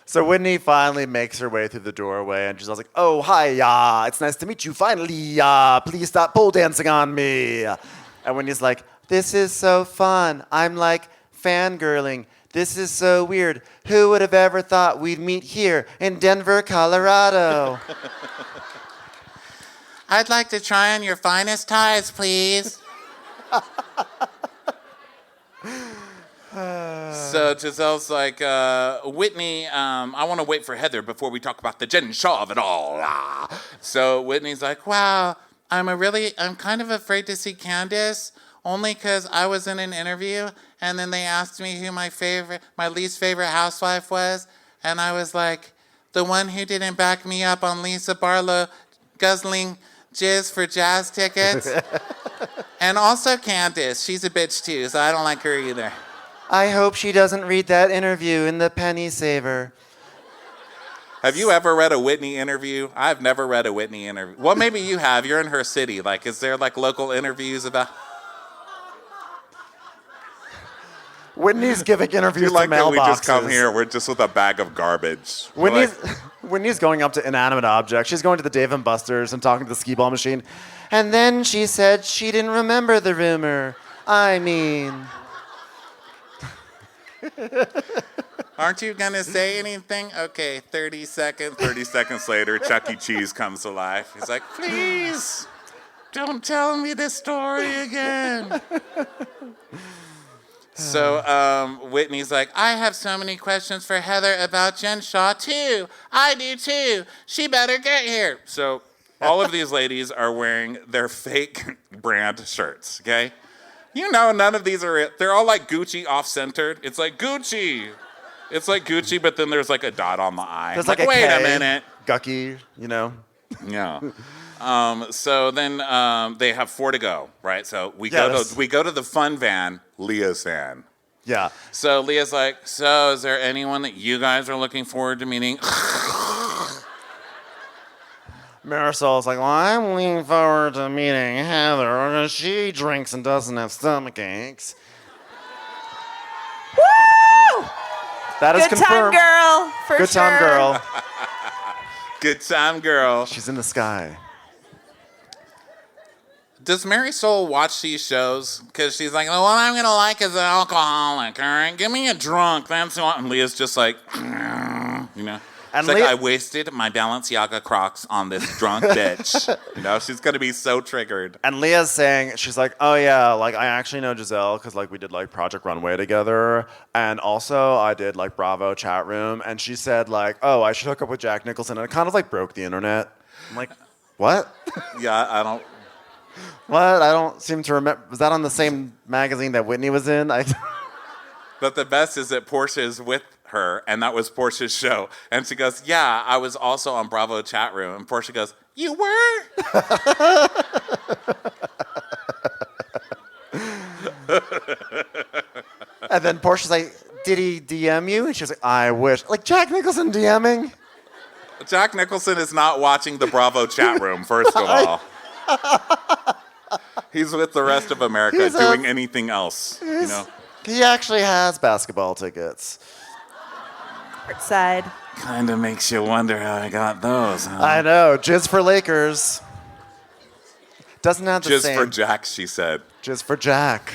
So Whitney finally makes her way through the doorway, and she's like, oh, hi, it's nice to meet you finally. Please stop pole dancing on me. And Whitney's like, this is so fun. I'm like fangirling. This is so weird. Who would have ever thought we'd meet here in Denver, Colorado? I'd like to try on your finest ties, please. So Giselle's like, Whitney, I want to wait for Heather before we talk about the Jen Shaw of it all. So Whitney's like, wow, I'm kind of afraid to see Candace, only because I was in an interview, and then they asked me who my least favorite housewife was, and I was like, the one who didn't back me up on Lisa Barlow guzzling jizz for jazz tickets. And also Candace, she's a bitch too, so I don't like her either. I hope she doesn't read that interview in the Penny Saver. Have you ever read a Whitney interview? I've never read a Whitney interview. Well, maybe you have. You're in her city. Like, is there like local interviews about? Whitney's giving interviews like to mailboxes. We just come here. We're just with a bag of garbage. Whitney's going up to inanimate objects. She's going to the Dave & Buster's and talking to the skee-ball machine. And then she said she didn't remember the rumor. I mean... Aren't you going to say anything? Okay, 30 seconds. 30 seconds later, Chuck E. Cheese comes to life. He's like, please, don't tell me this story again. So Whitney's like, I have so many questions for Heather about Jen Shaw, too. I do, too. She better get here. So all of these ladies are wearing their fake brand shirts, okay? You know, none of these are it. They're all like Gucci off-centered. It's like Gucci. It's like Gucci, but then there's like a dot on the eye. There's like wait a a minute. Gucky, you know? Yeah. So then they have 4 to go, right? So we go to the fun van, Leah's van. Yeah. So Leah's like, so is there anyone that you guys are looking forward to meeting? Marysol's like, well, I'm looking forward to meeting Heather because she drinks and doesn't have stomach aches. Woo! That is Good time, confirmed. girl. For Good sure. time, girl. Good time, girl. She's in the sky. Does Marysol watch these shows? Because she's like, oh, what I'm going to like is an alcoholic, all right? Give me a drunk. That's what. And Leah's just like, you know. And it's like, I wasted my Balenciaga Crocs on this drunk bitch. You know, she's going to be so triggered. And Leah's saying, she's like, oh yeah, like I actually know Giselle because like we did like Project Runway together. And also I did like Bravo chat room. And she said like, oh, I should hook up with Jack Nicholson. And it kind of like broke the internet. I'm like, what? Yeah, I don't. What? I don't seem to remember. Was that on the same magazine that Whitney was in? But the best is that Portia is with her, and that was Portia's show. And she goes, yeah, I was also on Bravo chat room. And Portia goes, you were? And then Portia's like, did he DM you? And she's like, I wish. Like, Jack Nicholson DMing? Jack Nicholson is not watching the Bravo chat room, first of all. He's with the rest of America doing anything else, you know? He actually has basketball tickets. Side. Kind of makes you wonder how I got those, huh? I know. Jizz for Lakers. Doesn't have the same. Jizz for Jack, she said. Jizz for Jack.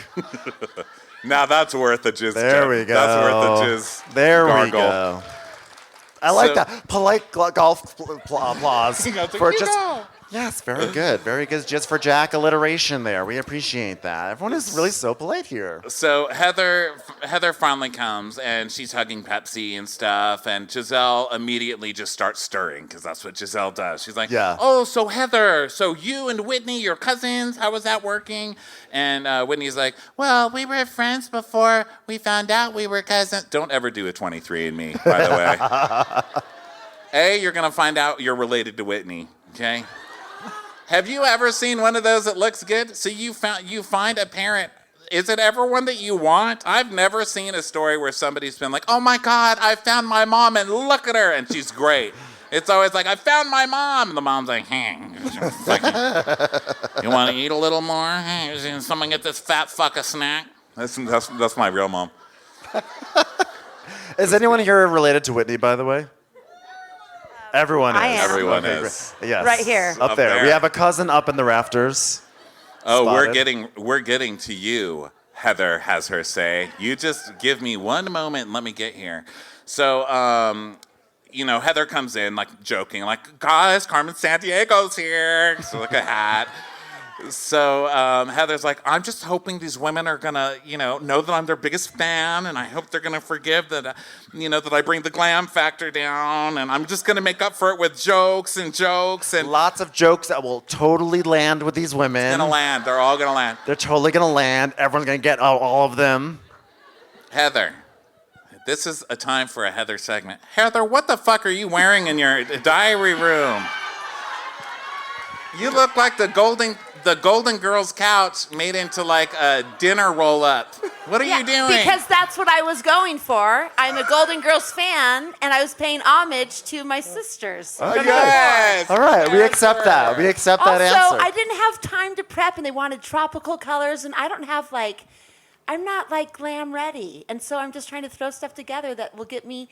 Now that's worth a jizz. There we go. That's worth a jizz. There gargle. we go. I like that. Polite golf applause. For just. Yes, very good. Very good. Just for Jack alliteration there. We appreciate that. Everyone is really so polite here. So Heather finally comes, and she's hugging Pepsi and stuff, and Giselle immediately just starts stirring, because that's what Giselle does. She's like, yeah. Oh, so Heather, so you and Whitney, your cousins, how was that working? And Whitney's like, well, we were friends before we found out we were cousins. Don't ever do a 23andMe, by the way. A, you're going to find out you're related to Whitney, okay? Have you ever seen one of those that looks good? So you find a parent. Is it ever one that you want? I've never seen a story where somebody's been like, oh my God, I found my mom and look at her and she's great. It's always like, I found my mom. And the mom's like, hey, you want to eat a little more? Hey, someone get this fat fuck a snack? That's my real mom. Is anyone here related to Whitney, by the way? Everyone is. I am. Everyone okay, is. Yes. Right here. Up there. We have a cousin up in the rafters. Oh, Spotted. we're getting to you, Heather has her say. You just give me one moment and let me get here. So, you know, Heather comes in, like, joking, like, guys, Carmen Santiego's here. So, like a hat. So Heather's like, I'm just hoping these women are going to, you know that I'm their biggest fan, and I hope they're going to forgive that, that I bring the glam factor down, and I'm just going to make up for it with jokes. And lots of jokes that will totally land with these women. It's going to land. They're all going to land. They're totally going to land. Everyone's going to get all of them. Heather, this is a time for a Heather segment. Heather, what the fuck are you wearing in your diary room? You look like the Golden Girls couch made into like a dinner roll-up. What are you doing? Because that's what I was going for. I'm a Golden Girls fan, and I was paying homage to my sisters. Oh, yes. All right, we accept that. We accept that answer. Also, I didn't have time to prep, and they wanted tropical colors, and I don't have I'm not glam ready. And so I'm just trying to throw stuff together that will get me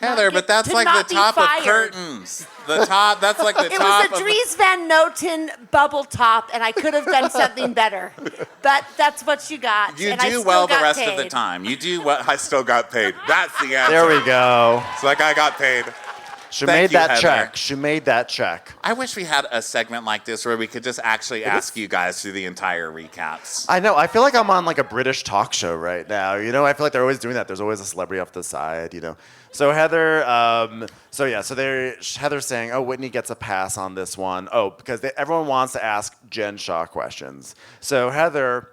Heather, but that's like the top of curtains. The top, that's like the top. It was a Dries Van Noten bubble top, and I could have done something better. But that's what you got. You and I do still well the got rest paid. of the time. You do well. I still got paid. That's the answer. There we go. It's like I got paid. She Thank made you, that Heather. check. She made that check. I wish we had a segment like this where we could just actually ask you guys through the entire recaps. I know. I feel like I'm on like a British talk show right now. You know, I feel like they're always doing that. There's always a celebrity off the side, you know. So Heather, Heather's saying, oh, Whitney gets a pass on this one. Oh, because everyone wants to ask Jen Shaw questions. So Heather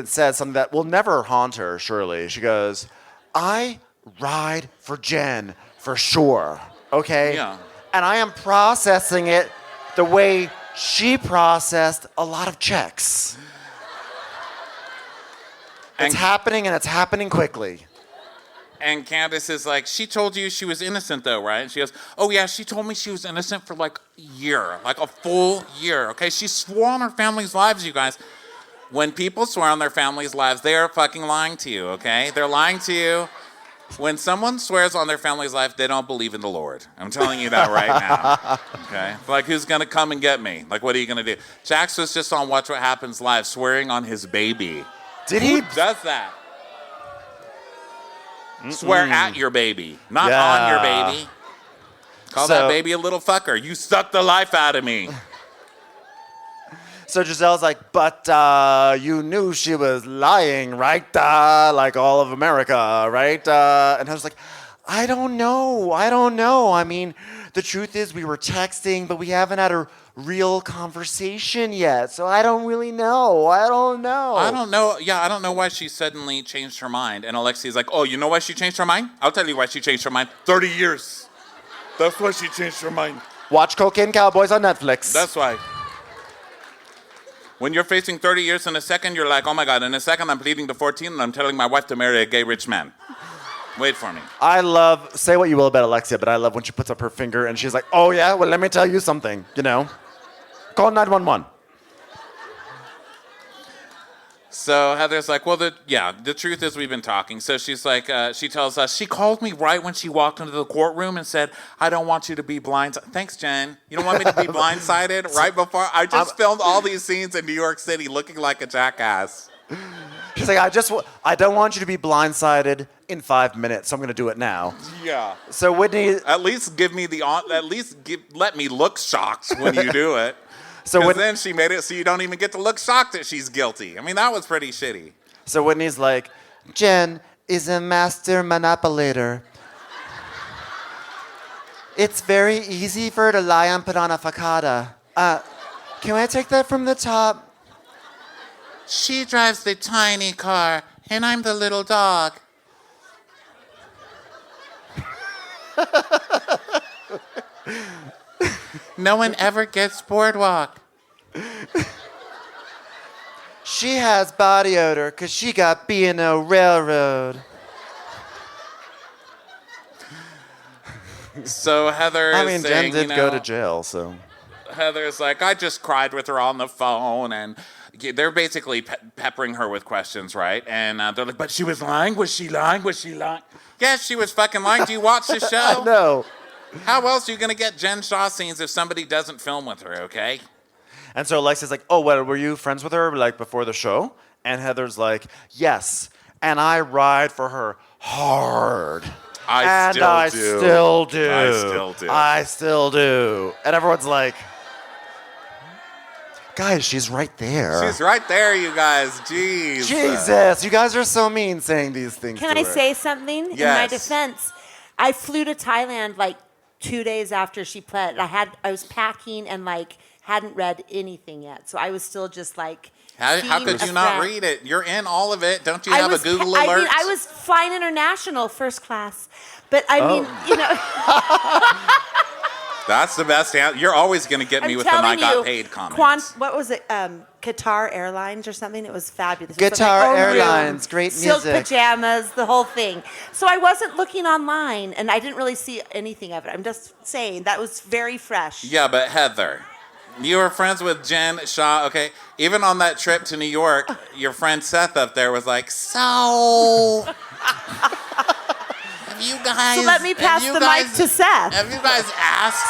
says something that will never haunt her, surely. She goes, I ride for Jen for sure. Okay? Yeah. And I am processing it the way she processed a lot of checks. It's happening, and it's happening quickly. And Candace is like, she told you she was innocent though, right? And she goes, oh yeah, she told me she was innocent for like a year, like a full year, okay? She swore on her family's lives, you guys. When people swear on their family's lives, they are fucking lying to you, okay? They're lying to you. When someone swears on their family's life, they don't believe in the Lord. I'm telling you that right now. Okay? Like, who's going to come and get me? Like, what are you going to do? Jax was just on Watch What Happens Live swearing on his baby. Did he? Who does that? Swear at your baby, not on your baby. Call that baby a little fucker. You sucked the life out of me. So Giselle's like, but you knew she was lying, right? Like all of America, right? And I was like, I don't know. I mean, the truth is we were texting, but we haven't had a real conversation yet. So I don't really know. I don't know. Yeah, I don't know why she suddenly changed her mind. And Alexi's like, oh, you know why she changed her mind? I'll tell you why she changed her mind. 30 years. That's why she changed her mind. Watch Cocaine Cowboys on Netflix. That's why. When you're facing 30 years in a second, you're like, oh my God, in a second I'm pleading to 14 and I'm telling my wife to marry a gay rich man. Wait for me. I love, say what you will about Alexia, but I love when she puts up her finger and she's like, oh yeah, well let me tell you something, you know. Call 911. So Heather's like, well, the truth is we've been talking. So she's like, she tells us, she called me right when she walked into the courtroom and said, I don't want you to be blindsided. Thanks, Jen. You don't want me to be blindsided right before? I just filmed all these scenes in New York City looking like a jackass. She's like, I don't want you to be blindsided in 5 minutes, so I'm going to do it now. Yeah. So Whitney... At least let me look shocked when you do it. So then she made it so you don't even get to look shocked that she's guilty. I mean, that was pretty shitty. So Whitney's like, Jen is a master manipulator. It's very easy for her to lie and put on a facade. Can I take that from the top? She drives the tiny car, and I'm the little dog. No one ever gets boardwalk. She has body odor because she got B&O Railroad. So Heather is saying, Jen did go to jail, so. Heather's like, I just cried with her on the phone, and they're basically peppering her with questions, right? And they're like, but she was lying? Was she lying? Was she lying? Yes, she was fucking lying. Do you watch the show? No. How else are you going to get Jen Shaw scenes if somebody doesn't film with her, okay? And so Alexia's like, oh, well, were you friends with her, like, before the show? And Heather's like, yes. And I ride for her hard. I still do. And everyone's like, guys, she's right there. She's right there, you guys. Jeez. Jesus, you guys are so mean saying these things. Can I say something in my defense? I flew to Thailand like 2 days after she pled. I was packing and like hadn't read anything yet, so I was still just like. How could you not read it? You're in all of it. Don't you have a Google alert? I mean, I was flying international first class, but I mean, you know. That's the best answer. You're always going to get me with the I got paid comments. What was it? Qatar Airlines or something? It was fabulous. Qatar Airlines, great music. Silk pajamas, the whole thing. So I wasn't looking online, and I didn't really see anything of it. I'm just saying, that was very fresh. Yeah, but Heather, you were friends with Jen Shaw, okay? Even on that trip to New York, your friend Seth up there was like, so... Have you guys? So let me pass the mic to Seth. Have you guys asked?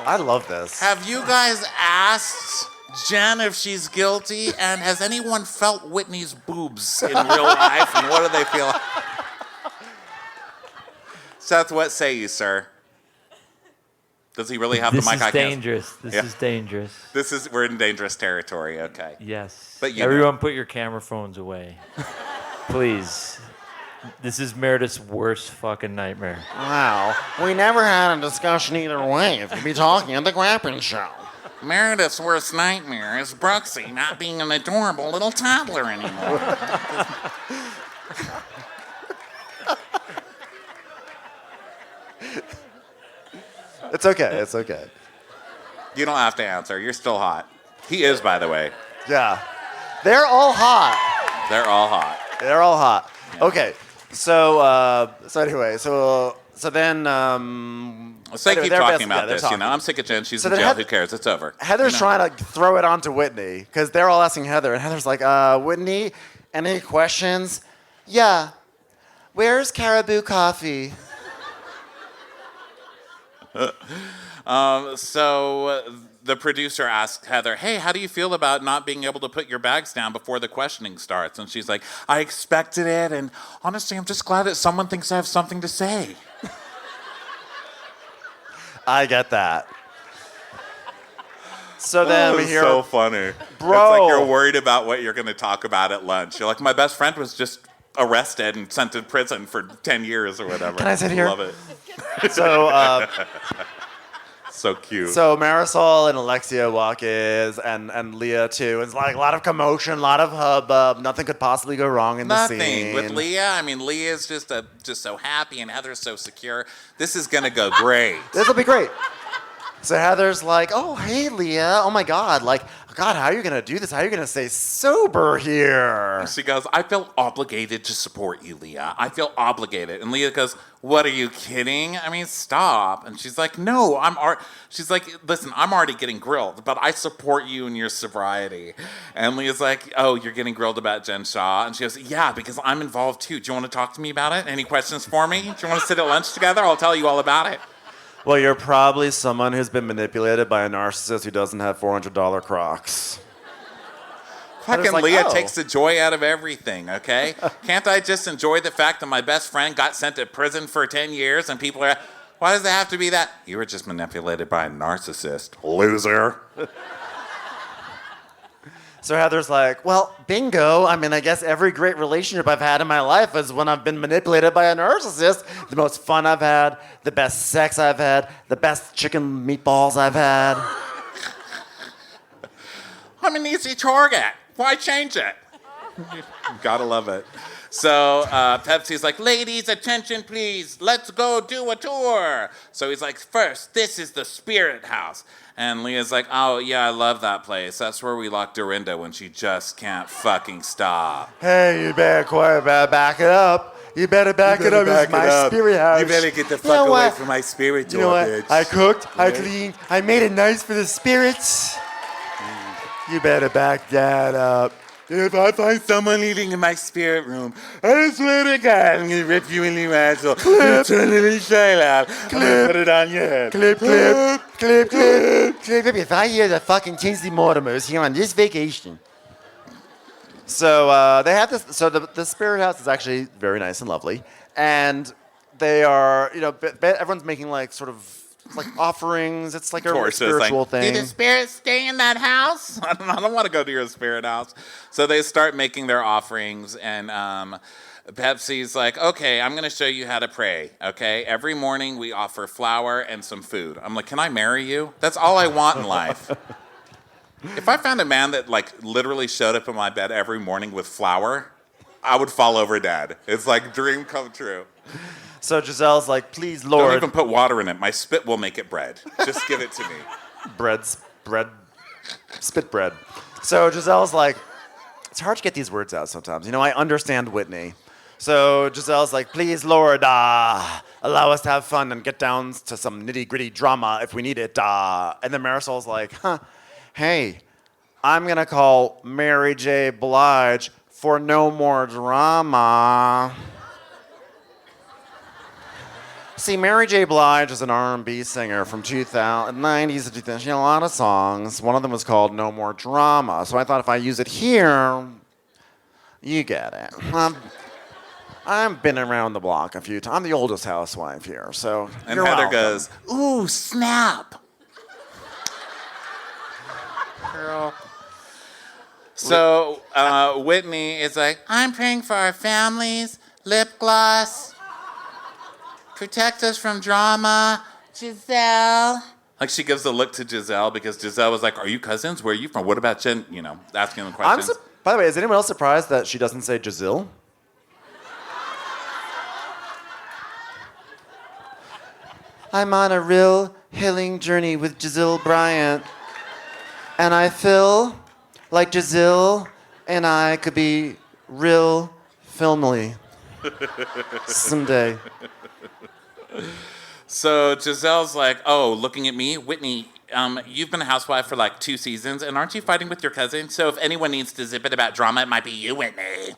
I love this. Have you guys asked Jen if she's guilty? And has anyone felt Whitney's boobs in real life? And what do they feel? Seth, what say you, sir? Does he really have the mic? This is dangerous. This is dangerous. We're in dangerous territory. Okay. Yes. But everyone, put your camera phones away, please. This is Meredith's worst fucking nightmare. Wow. We never had a discussion either way. If you'd be talking at the Grappin Show. Meredith's worst nightmare is Brooksy not being an adorable little toddler anymore. It's okay. It's okay. You don't have to answer. You're still hot. He is, by the way. Yeah. They're all hot. They're all hot. They're all hot. Yeah. Okay. So then. So they keep talking about this, you know. I'm sick of Jen. She's in jail. Who cares? It's over. Heather's trying to throw it onto Whitney because they're all asking Heather, and Heather's like, Whitney, any questions? Yeah. Where's Caribou Coffee? So the producer asked Heather, hey, how do you feel about not being able to put your bags down before the questioning starts? And she's like, I expected it, and honestly, I'm just glad that someone thinks I have something to say. I get that. So then we hear... so funny. Bro. It's like you're worried about what you're going to talk about at lunch. You're like, my best friend was just arrested and sent to prison for 10 years or whatever. Can I sit here? Love it. So... So cute. So Marysol and Alexia walk and Leah too. It's like a lot of commotion, a lot of hubbub. Nothing could possibly go wrong in the scene. Nothing. With Leah, I mean, Leah's just so happy and Heather's so secure. This is going to go great. This will be great. So Heather's like, oh, hey, Leah. Oh, my God. Like, God, how are you going to do this? How are you going to stay sober here? And she goes, I feel obligated to support you, Leah. I feel obligated. And Leah goes, what, are you kidding? I mean, stop. And she's like, no, she's like, listen, I'm already getting grilled, but I support you in your sobriety. And Leah's like, oh, you're getting grilled about Jen Shah? And she goes, yeah, because I'm involved too. Do you want to talk to me about it? Any questions for me? Do you want to sit at lunch together? I'll tell you all about it. Well, you're probably someone who's been manipulated by a narcissist who doesn't have $400 Crocs. Fucking like, Leah takes the joy out of everything, okay? Can't I just enjoy the fact that my best friend got sent to prison for 10 years and people are, why does it have to be that? You were just manipulated by a narcissist, loser. So Heather's like, well, bingo. I mean, I guess every great relationship I've had in my life is when I've been manipulated by a narcissist. The most fun I've had, the best sex I've had, the best chicken meatballs I've had. I'm an easy target. Why change it? Gotta love it. So Pepsi's like, ladies, attention, please. Let's go do a tour. So he's like, first, this is the Spirit House. And Leah's like, oh, yeah, I love that place. That's where we lock Dorinda when she just can't fucking stop. Hey, you better back it up. You better back it up. It's my spirit house. You better get the fuck away from my spirit door, bitch. I cooked, I cleaned, I made it nice for the spirits. You better back that up. If I find someone eating in my spirit room, I swear to God, I'm gonna rip you a new asshole. Clip. Turn it in shine out. I'm gonna put it on your head. Clip. If I hear the fucking Tinsley Mortimers here on this vacation. So they have this. So the Spirit House is actually very nice and lovely, and they are, everyone's making like sort of like offerings. It's like a spiritual thing. Do the spirits stay in that house? I don't want to go to your spirit house. So they start making their offerings, and Pepsi's like, okay, I'm going to show you how to pray, okay? Every morning we offer flour and some food. I'm like, can I marry you? That's all I want in life. If I found a man that like literally showed up in my bed every morning with flour, I would fall over dead. It's like dream come true. So Giselle's like, please, Lord. Don't even put water in it. My spit will make it bread. Just give it to me. Spit bread. So Giselle's like, it's hard to get these words out sometimes. I understand Whitney. So Giselle's like, please, Lord, allow us to have fun and get down to some nitty-gritty drama if we need it. And then Marysol's like, hey, I'm going to call Mary J. Blige for no more drama. See, Mary J. Blige is an R&B singer from 90s to 2000. She had a lot of songs. One of them was called No More Drama. So I thought if I use it here, you get it. I've been around the block a few times. I'm the oldest housewife here, so And you're Heather welcome. goes, ooh, snap. Girl. So Whitney is like, I'm praying for our families, lip gloss, protect us from drama, Giselle. Like she gives a look to Giselle because Giselle was like, are you cousins? Where are you from? What about Jen? You know, asking them questions. By the way, is anyone else surprised that she doesn't say Giselle? I'm on a real healing journey with Giselle Bryant. And I feel like Giselle and I could be real filmily someday. So Giselle's like, oh, looking at me, Whitney, you've been a housewife for like 2 seasons, and aren't you fighting with your cousin? So if anyone needs to zip it about drama, it might be you, Whitney.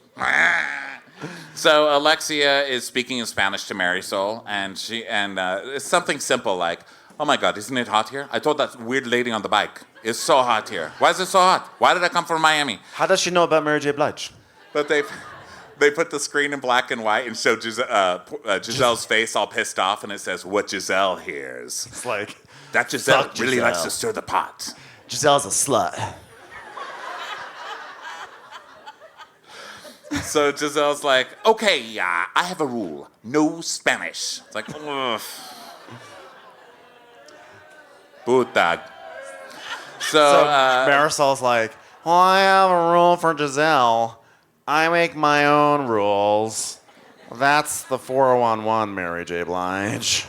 So Alexia is speaking in Spanish to Marysol, and it's something simple like, oh my God, isn't it hot here? I told that weird lady on the bike, it's so hot here. Why is it so hot? Why did I come from Miami? How does she know about Mary J. Blige? But they put the screen in black and white and show Giselle's face all pissed off, and it says, what Giselle hears. It's like, that Giselle fuck really Giselle. likes to stir the pot. Giselle's a slut. So Giselle's like, okay, I have a rule. No Spanish. It's like, ugh. Puta. So Marysol's like, well, I have a rule for Giselle. I make my own rules. That's the 411, Mary J. Blige.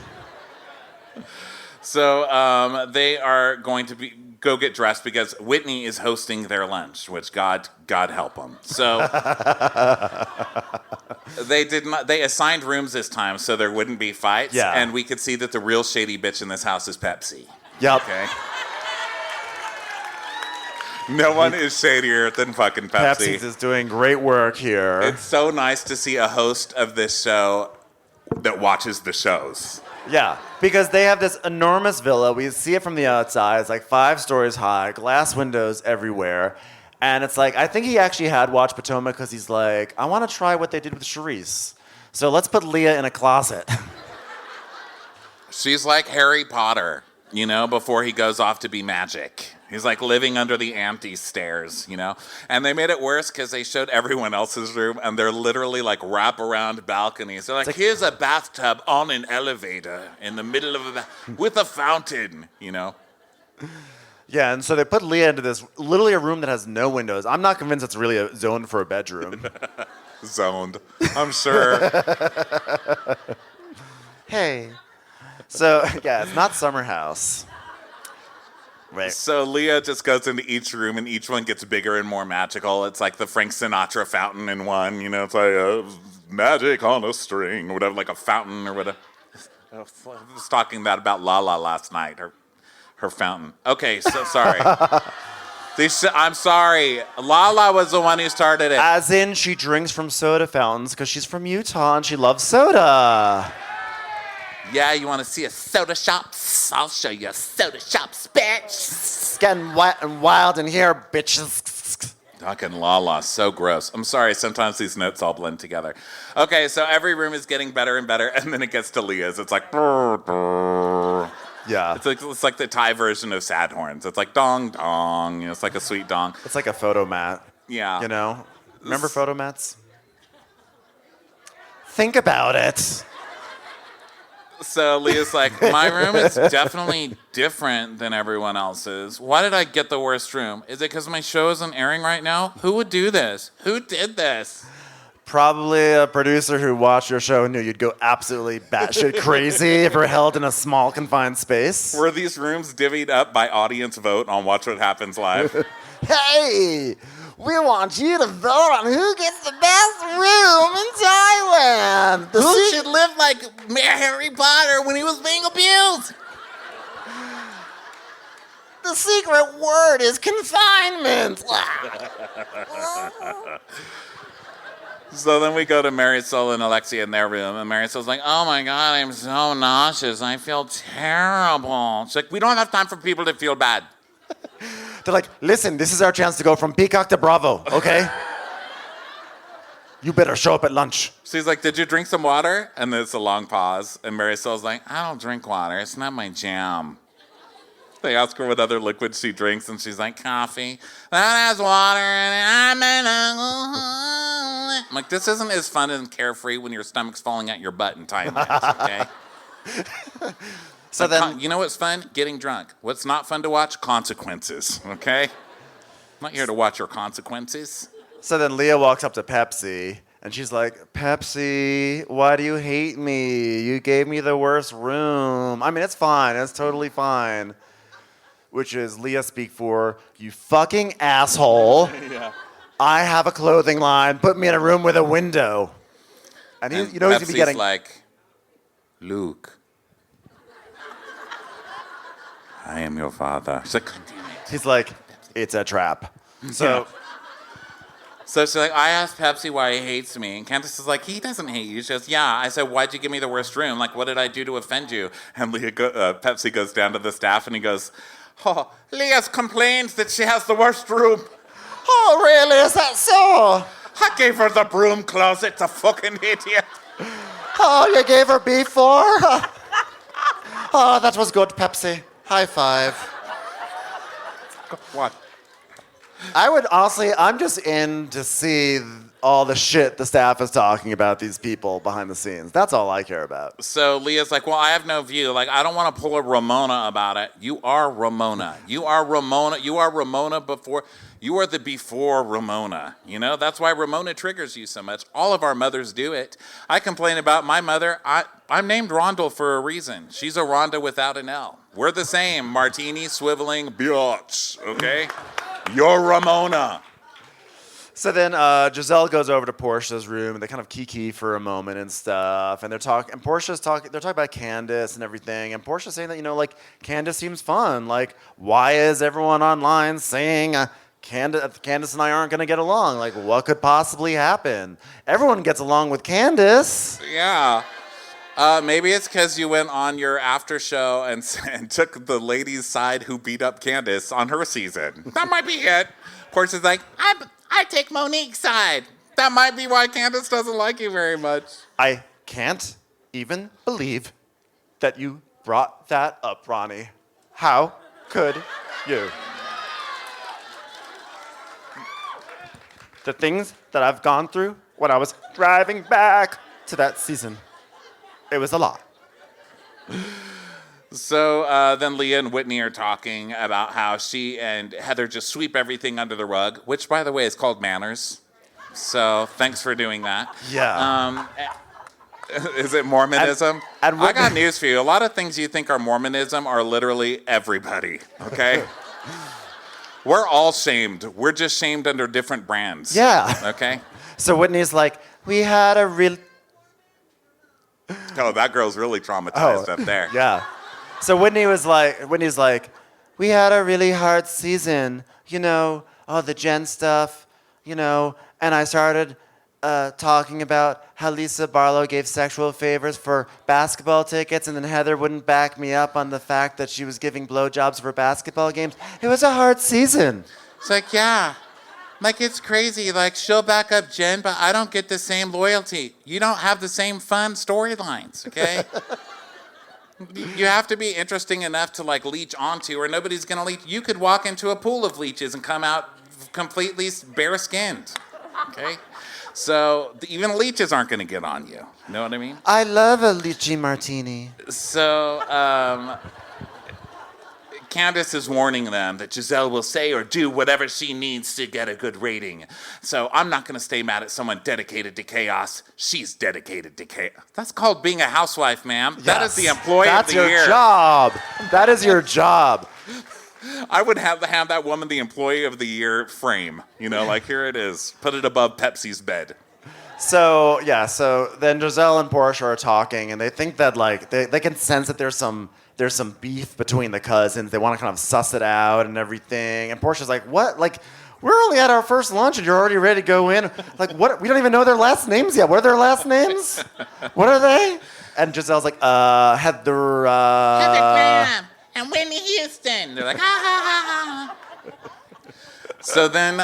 So they are going to go get dressed because Whitney is hosting their lunch, which God help them. So they assigned rooms this time so there wouldn't be fights. Yeah. And we could see that the real shady bitch in this house is Pepsi. Yep. Okay. No one is shadier than fucking Pepsi. Pepsi's is doing great work here. It's so nice to see a host of this show that watches the shows. Yeah, because they have this enormous villa. We see it from the outside. It's like 5 stories high, glass windows everywhere. And it's like, I think he actually had watched Potomac because he's like, I want to try what they did with Charisse. So let's put Leah in a closet. She's like Harry Potter, you know, before he goes off to be magic. He's like living under the auntie stairs, you know? And they made it worse because they showed everyone else's room and they're literally like wraparound balconies. They're like, here's a bathtub on an elevator in the middle of with a fountain, you know? Yeah, and so they put Leah into this, literally a room that has no windows. I'm not convinced it's really a zone for a bedroom. Zoned, I'm sure. Hey. So, yeah, it's not Summer House. Right. So Leah just goes into each room and each one gets bigger and more magical. It's like the Frank Sinatra fountain in one, you know, it's like magic on a string or whatever, like a fountain or whatever. I was talking about Lala last night, her fountain. Okay, so sorry. I'm sorry. Lala was the one who started it. As in, she drinks from soda fountains because she's from Utah and she loves soda. Yeah, you want to see a soda shop? I'll show you a soda shop, bitch. It's getting wet and wild in here, bitches. Fucking Lala, so gross. I'm sorry, sometimes these notes all blend together. Okay, so every room is getting better and better, and then it gets to Leah's. It's like, brr, brr. Yeah. It's like the Thai version of sad horns. It's like dong, dong. You know, it's like a sweet dong. It's like a photo mat. Yeah. You know? Remember photo mats? Think about it. So Leah's like, my room is definitely different than everyone else's. Why did I get the worst room? Is it because my show isn't airing right now? Who would do this? Who did this? Probably a producer who watched your show and knew you'd go absolutely batshit crazy if you're held in a small, confined space. Were these rooms divvied up by audience vote on Watch What Happens Live? Hey! We want you to vote on who gets the best room in Thailand. Who should live like Harry Potter when he was being abused? The secret word is confinement. So then we go to Marysol and Alexia in their room, and Marysol's like, oh my God, I'm so nauseous. I feel terrible. She's like, we don't have time for people to feel bad. They're like, listen, this is our chance to go from Peacock to Bravo, okay? You better show up at lunch. She's like, did you drink some water? And then it's a long pause, and Marysol's like, I don't drink water. It's not my jam. They ask her what other liquid she drinks, and she's like, coffee. That has water in it. I'm like, this isn't as fun and carefree when your stomach's falling out your butt in Thailand, okay? So then, you know what's fun? Getting drunk. What's not fun to watch? Consequences, okay? I'm not here to watch your consequences. So then Leah walks up to Pepsi, and she's like, Pepsi, why do you hate me? You gave me the worst room. I mean, it's fine. It's totally fine. Which is Leah speak for, you fucking asshole. Yeah. I have a clothing line. Put me in a room with a window. And he, you know, he's going to be getting... like, Luke, I am your father. He's like, it's a trap. So... So she's like, I asked Pepsi why he hates me. And Candace is like, he doesn't hate you. She goes, yeah. I said, why'd you give me the worst room? Like, what did I do to offend you? And Pepsi goes down to the staff and he goes, oh, Leah complains that she has the worst room. Oh, really? Is that so? I gave her the broom closet, a fucking idiot. Oh, you gave her B4? Oh, that was good, Pepsi. High five. What? I would honestly, I'm just in to see all the shit the staff is talking about these people behind the scenes. That's all I care about. So Leah's like, well, I have no view. Like, I don't want to pull a Ramona about it. You are Ramona. You are Ramona. You are Ramona before. You are the before Ramona. You know, that's why Ramona triggers you so much. All of our mothers do it. I complain about my mother. I'm named Rondell for a reason. She's a Rhonda without an L. We're the same. Martini, swiveling, biatch. Okay? You're Ramona. So then Giselle goes over to Portia's room and they kind of kiki for a moment and stuff. And they're talking, and Portia's talking, they're talking about Candace and everything. And Portia's saying that, you know, like, Candace seems fun. Like, why is everyone online saying Candace and I aren't going to get along? Like, what could possibly happen? Everyone gets along with Candace. Yeah. Maybe it's because you went on your after show and took the lady's side who beat up Candace on her season. That might be it. Portia's like, I take Monique's side. That might be why Candace doesn't like you very much. I can't even believe that you brought that up, Ronnie. How could you? The things that I've gone through when I was driving back to that season. It was a lot. So then Leah and Whitney are talking about how she and Heather just sweep everything under the rug, which, by the way, is called manners. So thanks for doing that. Yeah. Is it Mormonism? And I got news for you. A lot of things you think are Mormonism are literally everybody, okay? We're all shamed. We're just shamed under different brands. Yeah. Okay? So Whitney's like, we had a real... Oh, that girl's really traumatized up there. Yeah. So Whitney's like, we had a really hard season, you know, all the Jen stuff, you know, and I started talking about how Lisa Barlow gave sexual favors for basketball tickets, and then Heather wouldn't back me up on the fact that she was giving blowjobs for basketball games. It was a hard season. It's like, yeah. Like, it's crazy. Like, she'll back up Jen, but I don't get the same loyalty. You don't have the same fun storylines, okay? You have to be interesting enough to, like, leech onto, or nobody's going to leech. You could walk into a pool of leeches and come out completely bare-skinned, okay? So even leeches aren't going to get on you. You know what I mean? I love a lychee martini. So, Candace is warning them that Giselle will say or do whatever she needs to get a good rating. So I'm not going to stay mad at someone dedicated to chaos. She's dedicated to chaos. That's called being a housewife, ma'am. Yes. That is the employee of the year. That's your job. That is your job. I would have that woman the employee of the year frame. You know, like, here it is. Put it above Pepsi's bed. So, yeah, so then Giselle and Portia are talking, and they think that, like, they can sense that there's some beef between the cousins. They want to kind of suss it out and everything. And Portia's like, what? Like, we're only at our first lunch and you're already ready to go in. Like, what? We don't even know their last names yet. What are their last names? What are they? And Giselle's like, Heather Graham and Whitney Houston. They're like, ha, ha, ha, ha. So then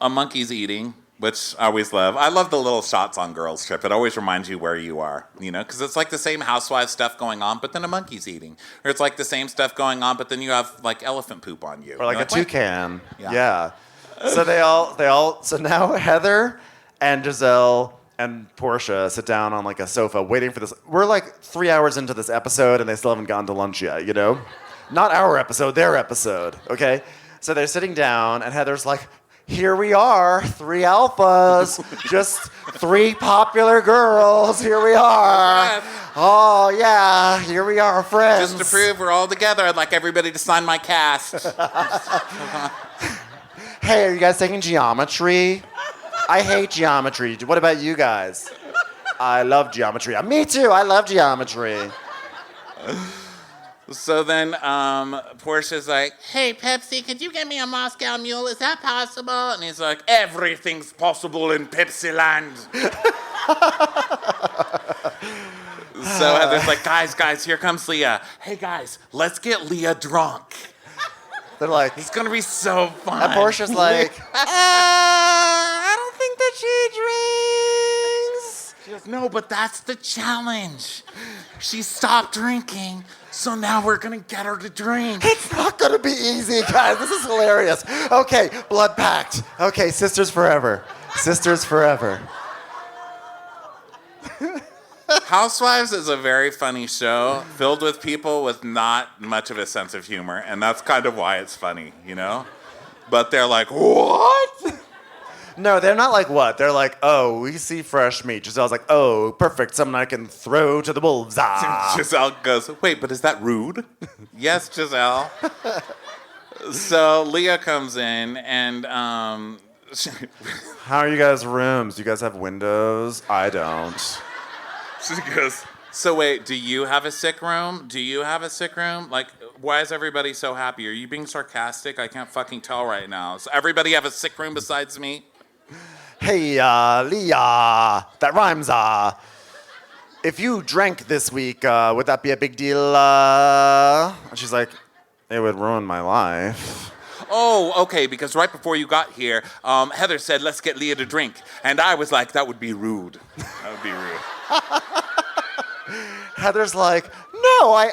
a monkey's eating, which I always love. I love the little shots on Girls Trip. It always reminds you where you are, you know, because it's like the same Housewives stuff going on, but then a monkey's eating. Or it's like the same stuff going on, but then you have like elephant poop on you. Or like a toucan. Yeah. Yeah. So so now Heather and Giselle and Portia sit down on like a sofa waiting for this. We're like 3 hours into this episode and they still haven't gotten to lunch yet, you know? Not our episode, their episode, okay? So they're sitting down and Heather's like, here we are, 3 alphas, just 3 popular girls, here we are. Oh yeah, here we are, friends. Just to prove we're all together, I'd like everybody to sign my cast. Hey, are you guys taking geometry? I hate geometry. What about you guys? I love geometry. Me too, I love geometry. So then Portia's like, hey, Pepsi, could you get me a Moscow Mule? Is that possible? And he's like, everything's possible in Pepsi Land. So Heather's like, guys, here comes Leah. Hey, guys, let's get Leah drunk. They're like, it's going to be so fun. And Portia's like, I don't think that she drinks. She goes, no, but that's the challenge. She stopped drinking, so now we're going to get her to drink. It's not going to be easy, guys. This is hilarious. Okay, blood pact. Okay, sisters forever. Sisters forever. Housewives is a very funny show filled with people with not much of a sense of humor, and that's kind of why it's funny, you know? But they're like, what? No, they're not like what? They're like, oh, we see fresh meat. Giselle's like, oh, perfect, someone I can throw to the wolves. Ah. Giselle goes, wait, but is that rude? Yes, Giselle. So Leah comes in, and how are you guys' rooms? Do you guys have windows? I don't. She goes, so wait, do you have a sick room? Do you have a sick room? Like, why is everybody so happy? Are you being sarcastic? I can't fucking tell right now. Does everybody have a sick room besides me? Hey, Leah, that rhymes, if you drank this week, would that be a big deal? And she's like, it would ruin my life. Oh, okay, because right before you got here, Heather said, let's get Leah to drink. And I was like, that would be rude. That would be rude. Heather's like, no, I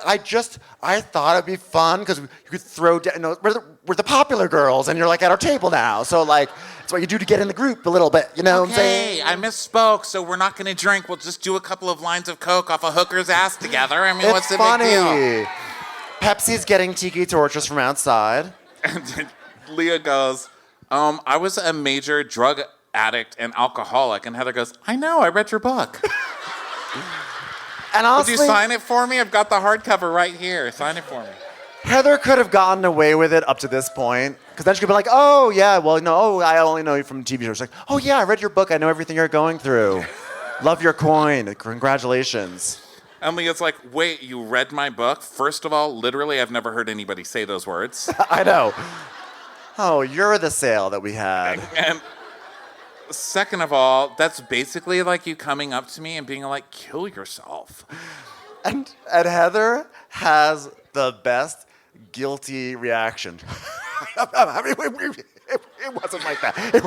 thought it'd be fun because you could throw down, we're the popular girls and you're like at our table now. So like, it's what you do to get in the group a little bit, you know what I'm saying? I misspoke, so we're not going to drink. We'll just do a couple of lines of Coke off a hooker's ass together. I mean, what's the big deal? Pepsi's getting tiki torches from outside. And Leah goes, I was a major drug addict and alcoholic. And Heather goes, I know, I read your book. And honestly, would you sign it for me? I've got the hardcover right here. Sign it for me. Heather could have gotten away with it up to this point. Because then she could be like, oh, yeah, well, no, I only know you from TV shows. She's like, oh, yeah, I read your book. I know everything you're going through. Love your coin. Congratulations. And Leah's like, wait, you read my book? First of all, literally, I've never heard anybody say those words. I know. Oh, you're the sale that we had. And second of all, that's basically like you coming up to me and being like, kill yourself. And Heather has the best guilty reaction. I mean, it wasn't like that. It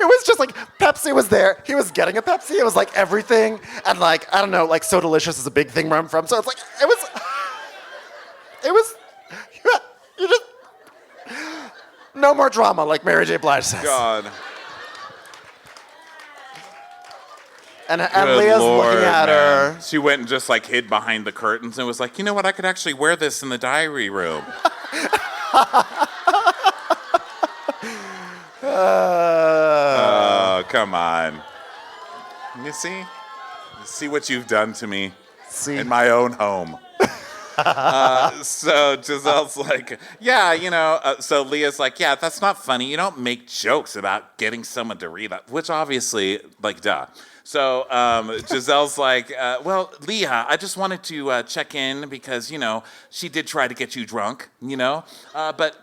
was just like Pepsi was there. He was getting a Pepsi. It was like everything. And like, I don't know, like So Delicious is a big thing where I'm from. So it's like, you just, no more drama like Mary J. Blige says. God. And Leah's looking at her. She went and just like hid behind the curtains and was like, you know what? I could actually wear this in the diary room. Oh, come on. You see what you've done to me in my own home. So Giselle's like, yeah, so Leah's like, yeah, that's not funny. You don't make jokes about getting someone to read that, which obviously, like, duh. So Giselle's like, well, Leah, I just wanted to check in because, she did try to get you drunk, but,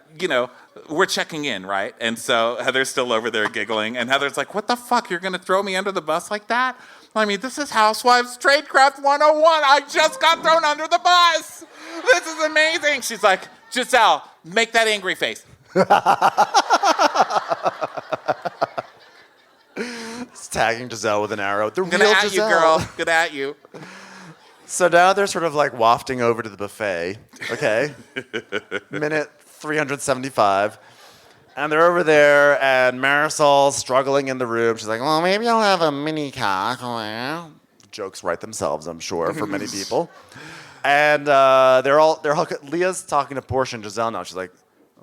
we're checking in, right? And so Heather's still over there giggling, and Heather's like, what the fuck? You're going to throw me under the bus like that? I mean, this is Housewives Tradecraft 101. I just got thrown under the bus. This is amazing. She's like, Giselle, make that angry face. It's tagging Giselle with an arrow. The Good real at Giselle. you, girl. Good at you. So now they're sort of like wafting over to the buffet, okay? Minute 375. And they're over there, and Marysol's struggling in the room. She's like, well, maybe I'll have a mini cock. Well, jokes write themselves, I'm sure, for many people. And Leah's talking to Portia and Giselle now. She's like,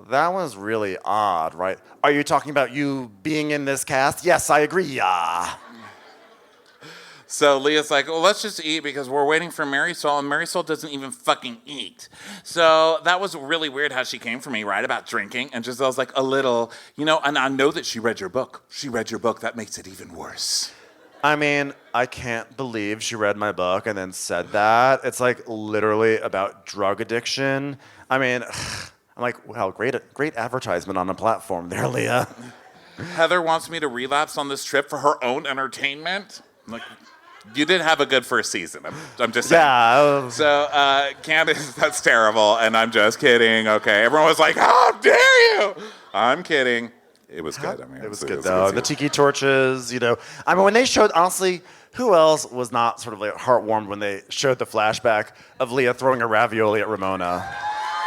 that was really odd, right? Are you talking about you being in this cast? Yes, I agree, yeah. So Leah's like, well, let's just eat because we're waiting for Marysol, and Marysol doesn't even fucking eat. So that was really weird how she came for me, right, about drinking. And Giselle's like, a little, and I know that she read your book. She read your book. That makes it even worse. I mean, I can't believe she read my book and then said that. It's like literally about drug addiction. I mean, I'm like, wow, great advertisement on a platform there, Leah. Heather wants me to relapse on this trip for her own entertainment. I'm like, you did have a good first season. I'm just saying. Yeah. So, Candace, that's terrible, and I'm just kidding. Okay, everyone was like, "How dare you?" I'm kidding. It was good. I mean, it was good though. The tiki torches, I mean, when they showed, honestly, who else was not sort of like heartwarmed when they showed the flashback of Leah throwing a ravioli at Ramona?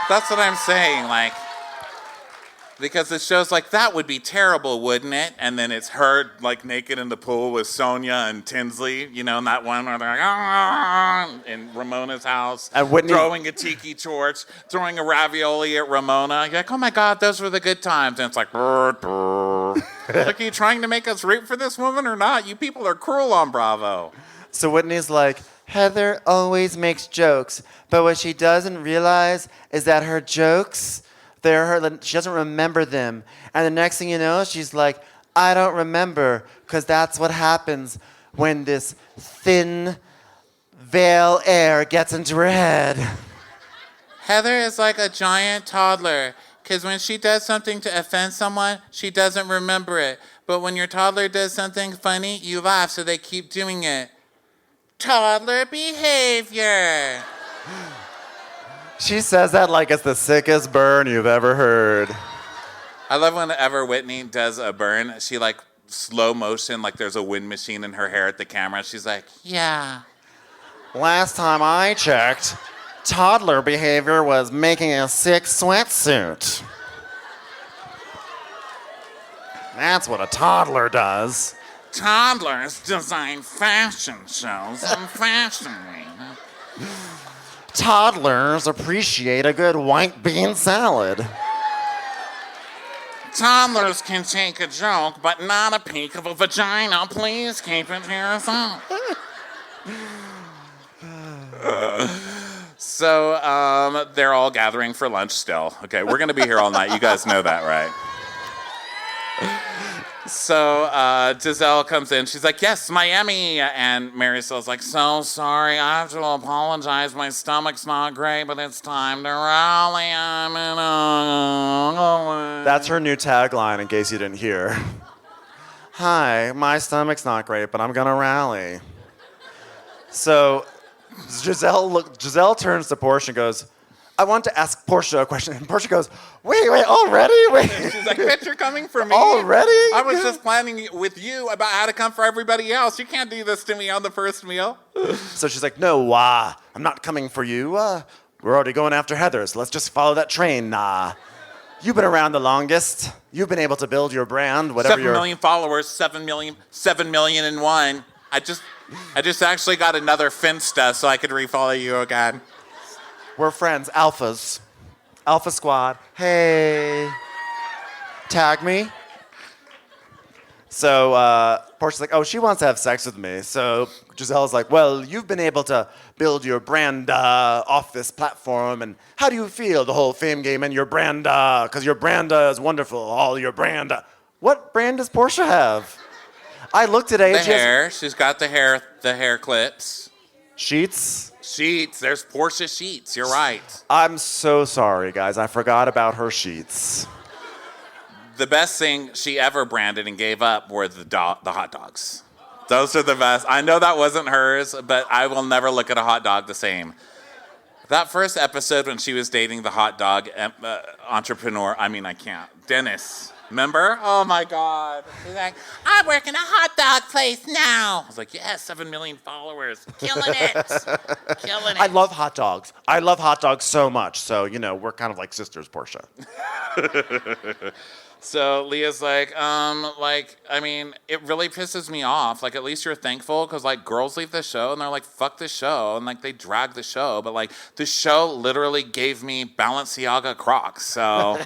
That's what I'm saying, like. Because it shows like that would be terrible, wouldn't it? And then it's her like naked in the pool with Sonia and Tinsley, and that one where they're like, in Ramona's house, and Whitney throwing a tiki torch, throwing a ravioli at Ramona. You're like, oh my God, those were the good times. And it's like, like, are you trying to make us root for this woman or not? You people are cruel on Bravo. So Whitney's like, Heather always makes jokes, but what she doesn't realize is that her jokes, she doesn't remember them. And the next thing you know, she's like, I don't remember, because that's what happens when this thin veil air gets into her head. Heather is like a giant toddler, because when she does something to offend someone, she doesn't remember it. But when your toddler does something funny, you laugh, so they keep doing it. Toddler behavior. She says that like it's the sickest burn you've ever heard. I love whenever Whitney does a burn, she like slow motion, like there's a wind machine in her hair at the camera. She's like, yeah. Last time I checked, toddler behavior was making a sick sweatsuit. That's what a toddler does. Toddlers design fashion shows and fashion week. Toddlers appreciate a good white bean salad. Toddlers can take a joke, but not a peek of a vagina. Please keep it to yourself. So, they're all gathering for lunch still. Okay, we're going to be here all night. You guys know that, right? So Giselle comes in. She's like, yes, Miami. And Marysol's like, so sorry. I have to apologize. My stomach's not great, but it's time to rally. That's her new tagline, in case you didn't hear. Hi, my stomach's not great, but I'm going to rally. So Giselle turns to Portia and goes, I want to ask Portia a question. And Portia goes, wait, already? Wait. She's like, bitch, you're coming for me. Already? I was just planning with you about how to come for everybody else. You can't do this to me on the first meal. So she's like, no, I'm not coming for you. We're already going after Heather, so let's just follow that train. You've been around the longest. You've been able to build your brand, whatever 7 million followers, 7 million and one. I just actually got another Finsta so I could refollow you again. We're friends, alphas. Alpha squad. Hey. Tag me. So Portia's like, oh, she wants to have sex with me. So Giselle's like, well, you've been able to build your brand off this platform. And how do you feel, the whole fame game and your brand? Because your brand is wonderful, all your brand. What brand does Portia have? I looked today. The hair. She's got the hair clips. Sheets. There's Portia sheets. You're right. I'm so sorry, guys. I forgot about her sheets. The best thing she ever branded and gave up were the hot dogs. Those are the best. I know that wasn't hers, but I will never look at a hot dog the same. That first episode when she was dating the hot dog entrepreneur, I can't. Dennis. Remember? Oh my God. He's like, I work in a hot dog place now. I was like, yes, 7 million followers. Killing it. Killing it. I love hot dogs. I love hot dogs so much. So, we're kind of like sisters, Portia. So Leah's like, it really pisses me off. Like, at least you're thankful because, girls leave the show and they're like, fuck the show. And, they drag the show. But, the show literally gave me Balenciaga Crocs. So...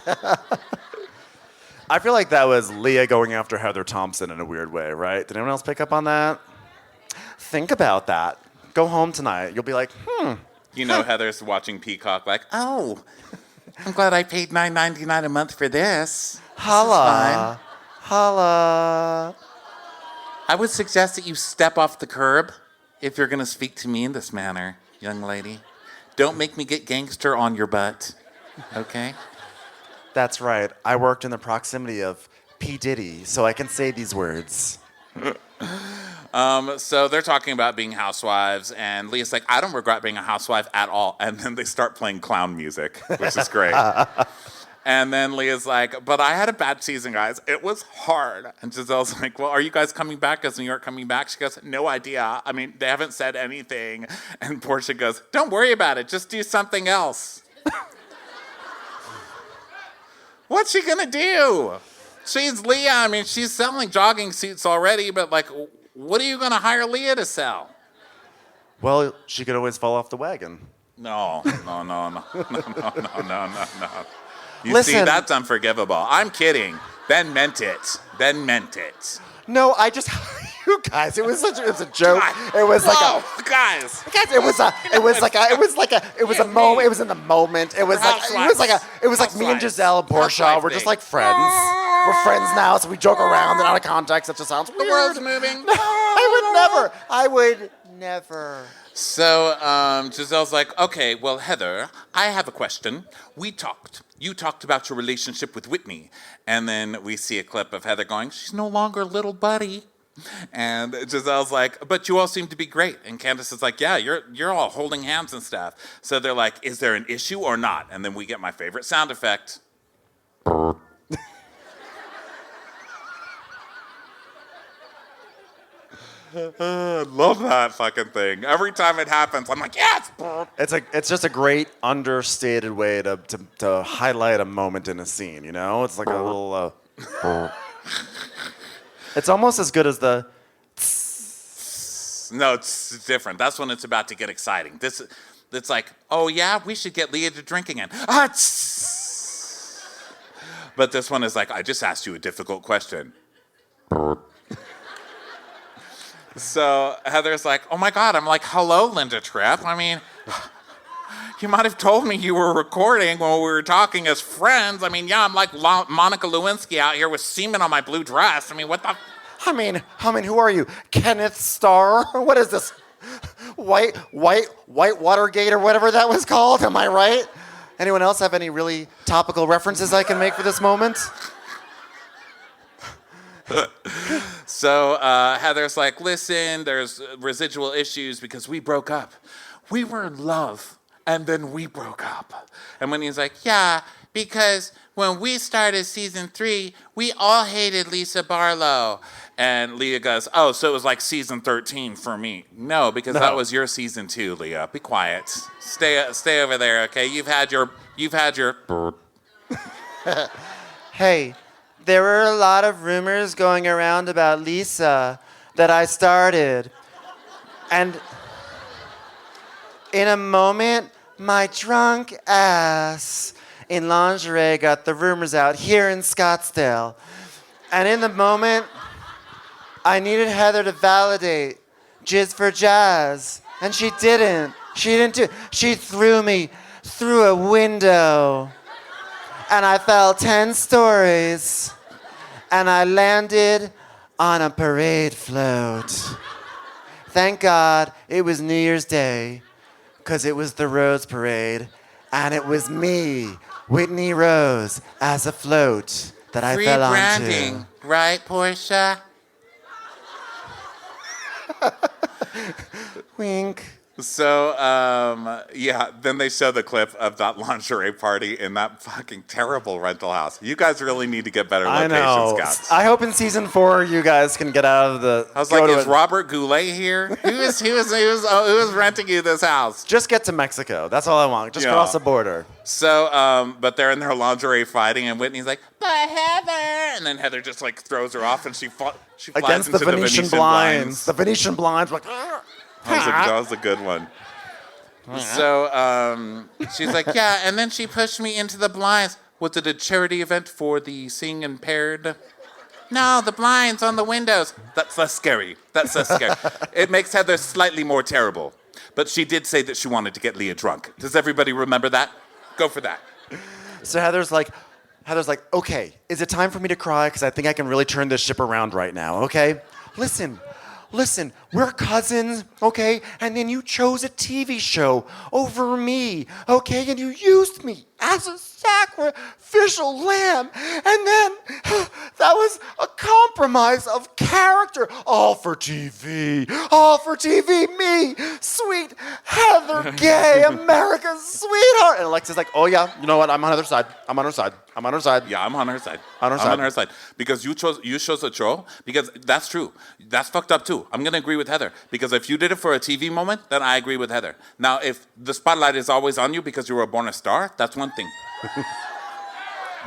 I feel like that was Leah going after Heather Thompson in a weird way, right? Did anyone else pick up on that? Think about that. Go home tonight. You'll be like, Heather's watching Peacock like, oh, I'm glad I paid $9.99 a month for this. Holla. Holla. I would suggest that you step off the curb if you're going to speak to me in this manner, young lady. Don't make me get gangster on your butt, okay? That's right. I worked in the proximity of P. Diddy, so I can say these words. So they're talking about being housewives, and Leah's like, I don't regret being a housewife at all. And then they start playing clown music, which is great. And then Leah's like, but I had a bad season, guys. It was hard. And Giselle's like, well, are you guys coming back? Is New York coming back? She goes, no idea. They haven't said anything. And Portia goes, don't worry about it. Just do something else. What's she gonna do? She's Leah. She's selling jogging suits already, but what are you gonna hire Leah to sell? Well, she could always fall off the wagon. No. You Listen. see, that's unforgivable. I'm kidding. Ben meant it. No, I just, you guys, it was a joke. It was guys, it was a moment. It was in the moment. It was like me and Giselle and Portia. We're just like friends. We're friends now, so we joke around and out of context. That just sounds weird. The world's moving. I would never. So Giselle's like, okay, well, Heather, I have a question. You talked about your relationship with Whitney. And then we see a clip of Heather going, she's no longer little buddy. And Giselle's like, but you all seem to be great. And Candace is like, yeah, you're all holding hands and stuff. So they're like, is there an issue or not? And then we get my favorite sound effect. I love that fucking thing. Every time it happens, I'm like, yes! It's just a great understated way to highlight a moment in a scene, It's like a little... It's almost as good as the... No, it's different. That's when it's about to get exciting. It's like, oh yeah, we should get Leah to drink again. But this one is like, I just asked you a difficult question. So Heather's like, oh my God. I'm like, hello, Linda Tripp. You might have told me you were recording when we were talking as friends. I'm like Monica Lewinsky out here with semen on my blue dress. What the... who are you? Kenneth Starr? What is this? White Watergate or whatever that was called? Am I right? Anyone else have any really topical references I can make for this moment? So Heather's like, listen, there's residual issues because we broke up. We were in love, and then we broke up. And when he's like, yeah, because when we started season 3, we all hated Lisa Barlow. And Leah goes, oh, so it was like season 13 for me. No, because that was your season 2, Leah. Be quiet. Stay over there, okay? You've had your... Hey, there were a lot of rumors going around about Lisa that I started. And in a moment, my drunk ass in lingerie got the rumors out here in Scottsdale. And in the moment, I needed Heather to validate jizz for jazz. And she didn't. She threw me through a window. And I fell 10 stories. And I landed on a parade float. Thank God it was New Year's Day, because it was the Rose Parade, and it was me, Whitney Rose, as a float that I fell onto. Rebranding, right, Portia? Wink. So, yeah, then they show the clip of that lingerie party in that fucking terrible rental house. You guys really need to get better I location know. scouts. I hope in season 4 you guys can get out of the. I was like, is Robert Goulet here? Who was renting you this house? Just get to Mexico. That's all I want. Just cross the border. So, but they're in their lingerie fighting, and Whitney's like, "But Heather," and then Heather just like throws her off, and she flies Against into the Venetian blinds. The Venetian blinds were like. That was a good one. So she's like, yeah, and then she pushed me into the blinds. Was it a charity event for the seeing impaired? No, the blinds on the windows. That's less scary. It makes Heather slightly more terrible. But she did say that she wanted to get Leah drunk. Does everybody remember that? Go for that. So Heather's like, okay, is it time for me to cry? Because I think I can really turn this ship around right now, okay? Listen, we're cousins, okay? And then you chose a TV show over me, okay? And you used me as a sacrificial lamb. And then that was a compromise of character. All for TV, me, sweet Heather Gay, America's sweetheart. And Alexa's like, oh yeah, you know what? I'm on her side. Yeah, I'm on her side. I'm on her side. Because you chose a troll. Because that's true. That's fucked up too. I'm gonna agree with Heather. Because if you did it for a TV moment, then I agree with Heather. Now, if the spotlight is always on you because you were born a star, that's one thing.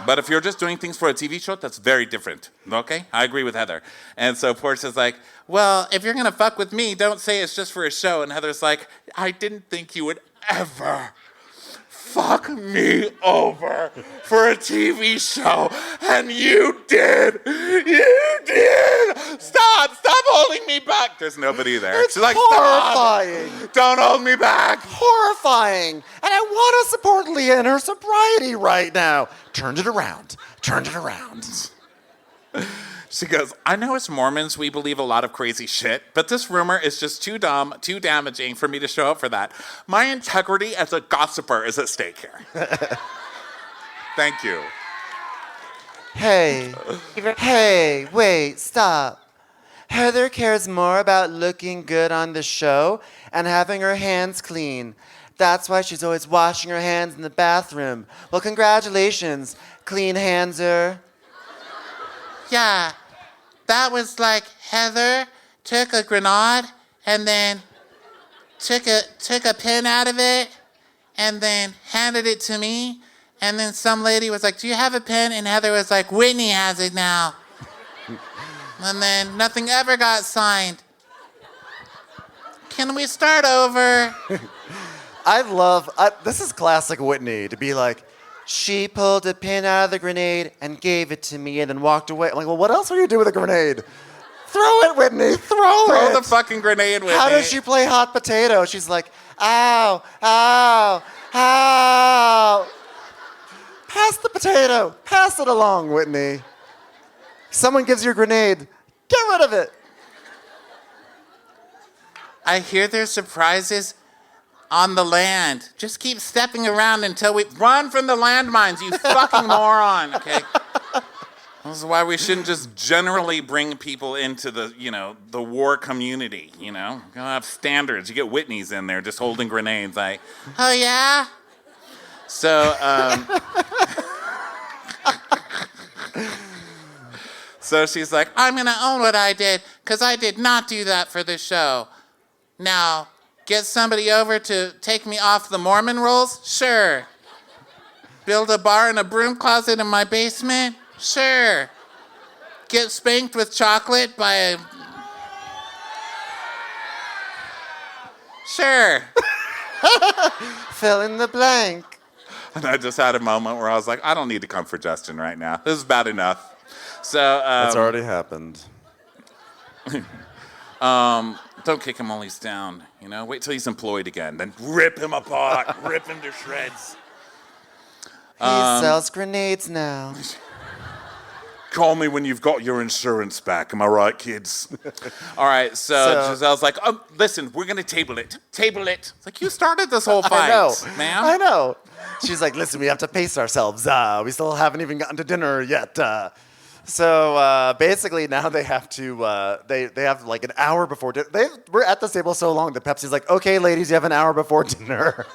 But if you're just doing things for a TV show, that's very different. Okay? I agree with Heather. And so Portia's like, well, if you're gonna fuck with me, don't say it's just for a show. And Heather's like, I didn't think you would ever fuck me over for a TV show, and you did. Stop holding me back. There's nobody there. It's She's like, horrifying. Stop. Don't hold me back. Horrifying. And I want to support Leah in her sobriety right now. Turned it around. She goes, I know as Mormons we believe a lot of crazy shit, but this rumor is just too dumb, too damaging for me to show up for that. My integrity as a gossiper is at stake here. Thank you. Hey, wait, stop. Heather cares more about looking good on the show and having her hands clean. That's why she's always washing her hands in the bathroom. Well, congratulations, clean handser. Yeah, that was like Heather took a grenade and then took a pin out of it and then handed it to me. And then some lady was like, do you have a pen? And Heather was like, Whitney has it now. And then nothing ever got signed. Can we start over? This is classic Whitney, to be like, she pulled a pin out of the grenade and gave it to me and then walked away. I'm like, well, what else would you do with a grenade? Throw it, Whitney, throw it. Throw the fucking grenade, Whitney. How does she play hot potato? She's like, ow, ow, ow. Pass the potato. Pass it along, Whitney. Someone gives you a grenade. Get rid of it. I hear there's surprises on the land. Just keep stepping around until we run from the landmines, you fucking moron. Okay. This is why we shouldn't just generally bring people into the, the war community. You gotta have standards. You get Whitneys in there just holding grenades. Like, oh yeah. So, so she's like, I'm gonna own what I did because I did not do that for the show. Now, get somebody over to take me off the Mormon rolls? Sure. Build a bar and a broom closet in my basement? Sure. Get spanked with chocolate by a... Sure. Fill in the blank. And I just had a moment where I was like, I don't need to come for Justin right now. This is bad enough. So... That's already happened. Don't kick him while he's down, Wait till he's employed again. Then rip him apart. Rip him to shreds. He sells grenades now. Call me when you've got your insurance back. Am I right, kids? All right, so Giselle's like, oh, listen, we're going to table it. Table it. It's like, you started this whole fight, ma'am. I know. She's like, listen, we have to pace ourselves. We still haven't even gotten to dinner yet. So basically now they have to, they have like an hour before dinner. We're at the table so long that Pepsi's like, okay, ladies, you have an hour before dinner.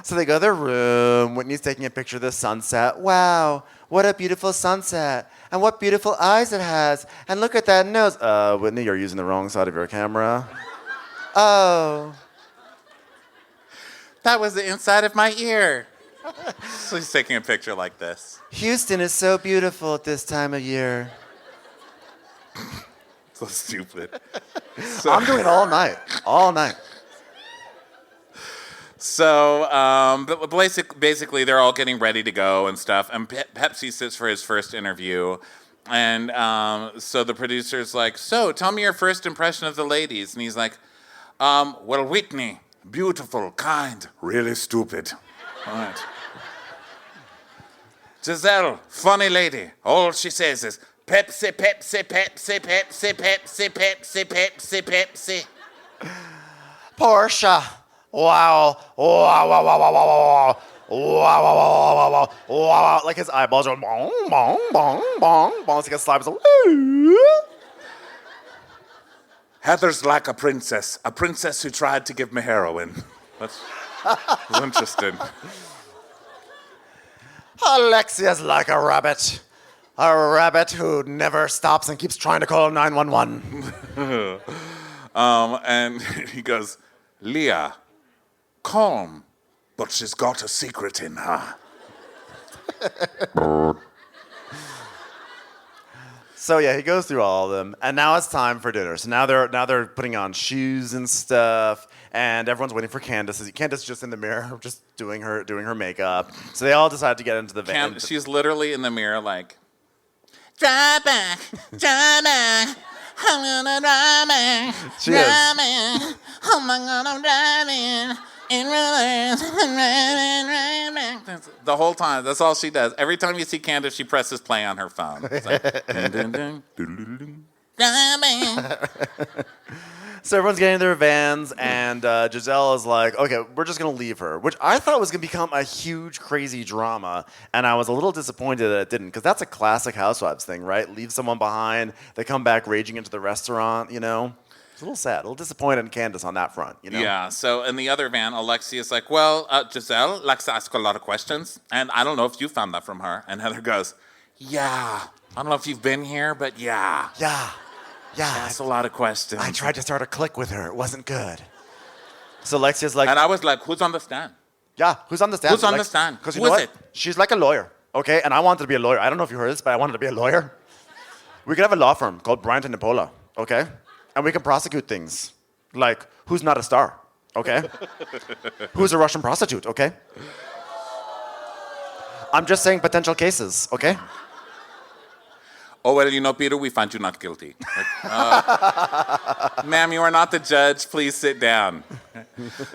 So they go to their room. Whitney's taking a picture of the sunset. Wow, what a beautiful sunset. And what beautiful eyes it has. And look at that nose. Whitney, you're using the wrong side of your camera. Oh. That was the inside of my ear. So he's taking a picture like this. Houston is so beautiful at this time of year. So stupid. I'm doing it all night. All night. So basically, they're all getting ready to go and stuff. And Pepsi sits for his first interview. And so the producer's like, so tell me your first impression of the ladies. And he's like, well, Whitney, beautiful, kind, really stupid. All right. Giselle, funny lady. All she says is, Pepsi, Pepsi, Pepsi, Pepsi, Pepsi, Pepsi, Pepsi, Pepsi. Portia. Wow. Wow, wow, wow, wow, wow, wow. Wow, wow, wow, wow, wow, wow. Like his eyeballs are bong, bong, bong, bong, bong. It's like a slime. It's like, Heather's like a princess who tried to give me heroin. That's interesting. Alexia's like a rabbit who never stops and keeps trying to call 911. And he goes, Leah, calm, but she's got a secret in her. So yeah, he goes through all of them, and now it's time for dinner. So now they're putting on shoes and stuff, and everyone's waiting for Candace. Candace is just in the mirror, just doing her makeup. So they all decide to get into the van. She's literally in the mirror like, drive back, I'm gonna drive back, she is. oh my God, I'm driving. In reverse, the whole time, that's all she does. Every time you see Candace, she presses play on her phone. It's like, dun, dun, dun, So everyone's getting in their vans, and Giselle is like, okay, we're just going to leave her, which I thought was going to become a huge, crazy drama, and I was a little disappointed that it didn't, because that's a classic Housewives thing, right? Leave someone behind, they come back raging into the restaurant, you know? It's a little sad, a little disappointed in Candace on that front, you know? Yeah, so in the other van, Alexia's like, well, Giselle likes to ask a lot of questions, and I don't know if you found that from her. And Heather goes, yeah, I don't know if you've been here, but yeah. Yeah. That's a lot of questions. I tried to start a click with her. It wasn't good. So Alexia's like... And I was like, who's on the stand? Yeah, who's on the stand? Who's on the stand? Because you Who know is what? it? She's like a lawyer, okay? And I wanted to be a lawyer. I don't know if you heard this, but I wanted to be a lawyer. We could have a law firm called Bryant and Nipola, okay? And we can prosecute things. Like, who's not a star, okay? Who's a Russian prostitute, okay? I'm just saying potential cases, okay? Oh, well, you know, Peter, we find you not guilty. Like, ma'am, you are not the judge. Please sit down.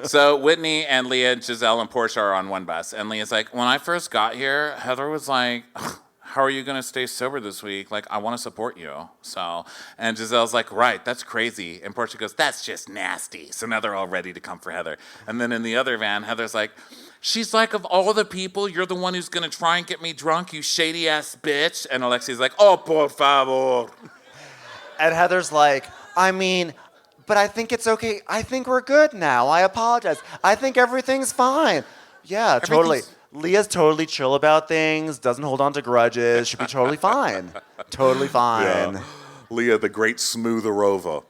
So Whitney and Leah, Giselle, and Portia are on one bus. And Leah's like, when I first got here, Heather was like, how are you going to stay sober this week? Like, I want to support you. So, and Giselle's like, right, that's crazy. And Portia goes, that's just nasty. So now they're all ready to come for Heather. And then in the other van, Heather's like, she's like, of all the people, you're the one who's going to try and get me drunk, you shady-ass bitch. And Alexi's like, oh, por favor. And Heather's like, I mean, but I think it's okay. I think we're good now. I apologize. I think everything's fine. Yeah, totally. Leah's totally chill about things, doesn't hold on to grudges, should be totally fine. Totally fine. Yeah. Leah, the great smoother over.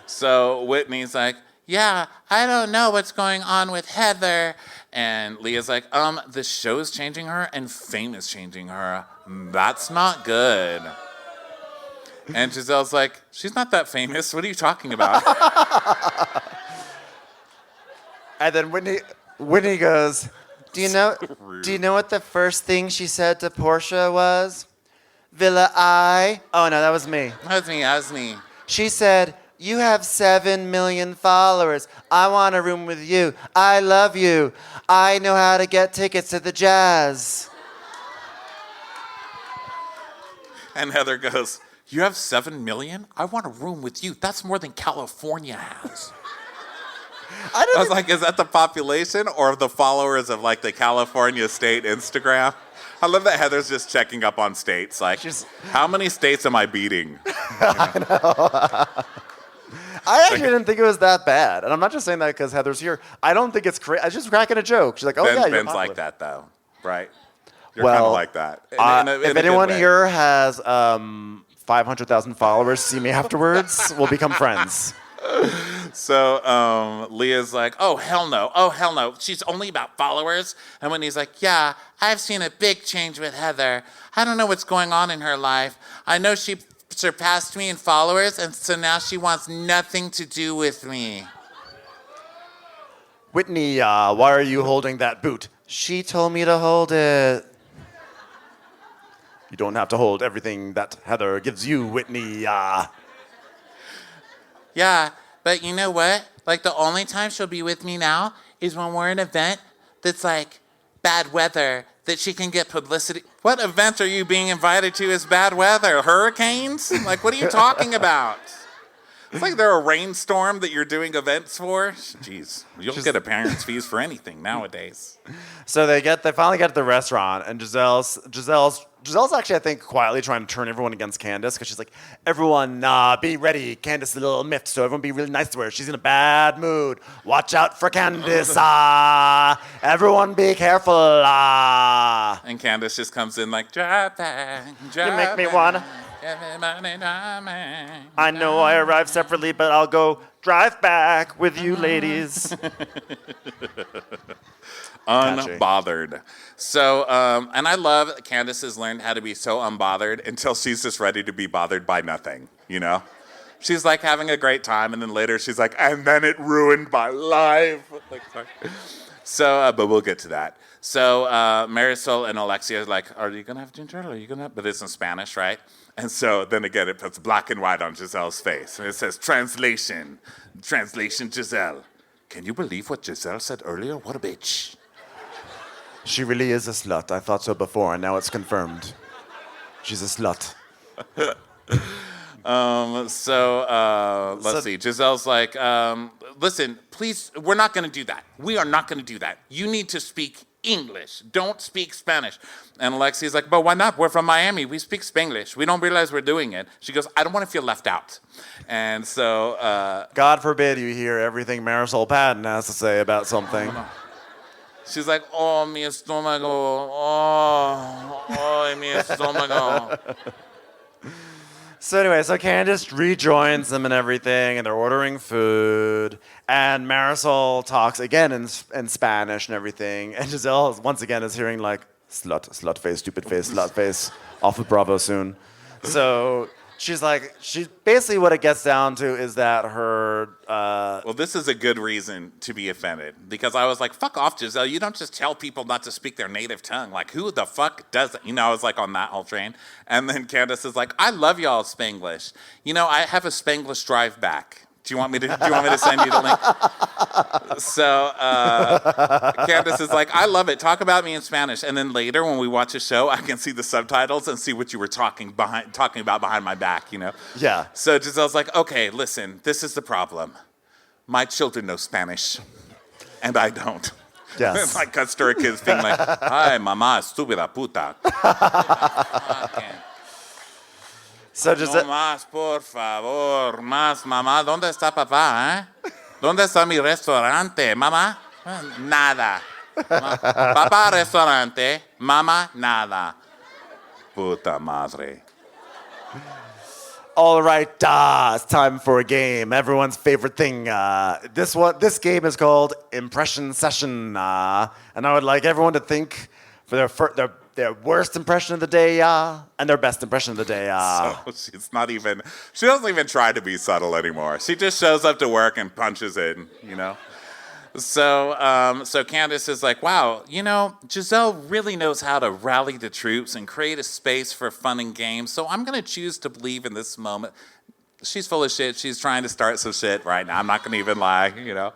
So Whitney's like, yeah, I don't know what's going on with Heather. And Leah's like, the show's changing her and fame is changing her. That's not good. And Giselle's like, she's not that famous. What are you talking about? And then Whitney goes, do you know what the first thing she said to Portia was? Villa I. Oh no, that was me. That was me. She said, you have 7 million followers. I want a room with you. I love you. I know how to get tickets to the jazz. And Heather goes, you have 7 million? I want a room with you. That's more than California has. I was like, is that the population or the followers of like the California state Instagram? I love that Heather's just checking up on states. Like, how many states am I beating? I know. I actually didn't think it was that bad. And I'm not just saying that because Heather's here. I don't think it's crazy. I was just cracking a joke. She's like, oh, yeah, you're Ben's like that, though, right? You're well, kind of like that. If anyone here has 500,000 followers, see me afterwards. We'll become friends. So Leah's like, oh, hell no. Oh, hell no. She's only about followers. And when he's like, yeah, I've seen a big change with Heather. I don't know what's going on in her life. I know she surpassed me in followers, and so now she wants nothing to do with me. Whitney, why are you holding that boot? She told me to hold it. You don't have to hold everything that Heather gives you, Whitney. Yeah, but you know what? Like, the only time she'll be with me now is when we're in an event that's like bad weather, that she can get publicity. What event are you being invited to as bad weather? Hurricanes? Like, what are you talking about? It's like they're a rainstorm that you're doing events for. Jeez, you'll get appearance fees for anything nowadays. So they finally get to the restaurant, and Giselle's actually, I think, quietly trying to turn everyone against Candace, because she's like, everyone, be ready. Candace is a little miffed, so everyone be really nice to her. She's in a bad mood. Watch out for Candace. Everyone be careful. And Candace just comes in like, drive back. You make me wanna. I know I arrived separately, but I'll go drive back with you ladies. Unbothered. So, and I love that Candace has learned how to be so unbothered until she's just ready to be bothered by nothing, you know? She's like having a great time, and then later she's like, and then it ruined my life. Like, sorry. So, but we'll get to that. So, Marysol and Alexia are like, are you going to have ginger? Are you going to have? But it's in Spanish, right? And so then again, it puts black and white on Giselle's face. And it says, translation, Giselle. Can you believe what Giselle said earlier? What a bitch. She really is a slut. I thought so before, and now it's confirmed. She's a slut. Let's see. Giselle's like, listen, please, we're not going to do that. We are not going to do that. You need to speak English. Don't speak Spanish. And Alexi's like, but why not? We're from Miami. We speak Spanglish. We don't realize we're doing it. She goes, I don't want to feel left out. And so... God forbid you hear everything Marysol Patton has to say about something. She's like, oh, mi estómago. Oh, mi estómago. So anyway, so Candace rejoins them and everything, and they're ordering food. And Marysol talks again in Spanish and everything. And Giselle, once again, is hearing like, slut face, stupid face, slut face, off with Bravo soon. So she's like, basically what it gets down to is that her... Well, this is a good reason to be offended. Because I was like, fuck off, Giselle. You don't just tell people not to speak their native tongue. Like, who the fuck does that? You know, I was like on that whole train. And then Candace is like, I love y'all Spanglish. You know, I have a Spanglish drive back. Do you want me to send you the link? So Candace is like, I love it. Talk about me in Spanish. And then later when we watch a show, I can see the subtitles and see what you were talking about behind my back, you know? Yeah. So Giselle's like, okay, listen, this is the problem. My children know Spanish, and I don't. Yes. It's like cuts to her kids being like, ay, mamá, estúpida puta. So just no más, por favor, más, mamá. ¿Dónde está papá, ¿Dónde está mi restaurante, mamá? Nada. Papá, restaurante. Mamá, nada. Puta madre. All right, it's time for a game. Everyone's favorite thing. This game is called Impression Session, and I would like everyone to think for their worst impression of the day, and their best impression of the day. So she doesn't even try to be subtle anymore. She just shows up to work and punches in, you know? So Candace is like, wow, you know, Giselle really knows how to rally the troops and create a space for fun and games, so I'm going to choose to believe in this moment. She's full of shit. She's trying to start some shit right now. I'm not going to even lie, you know?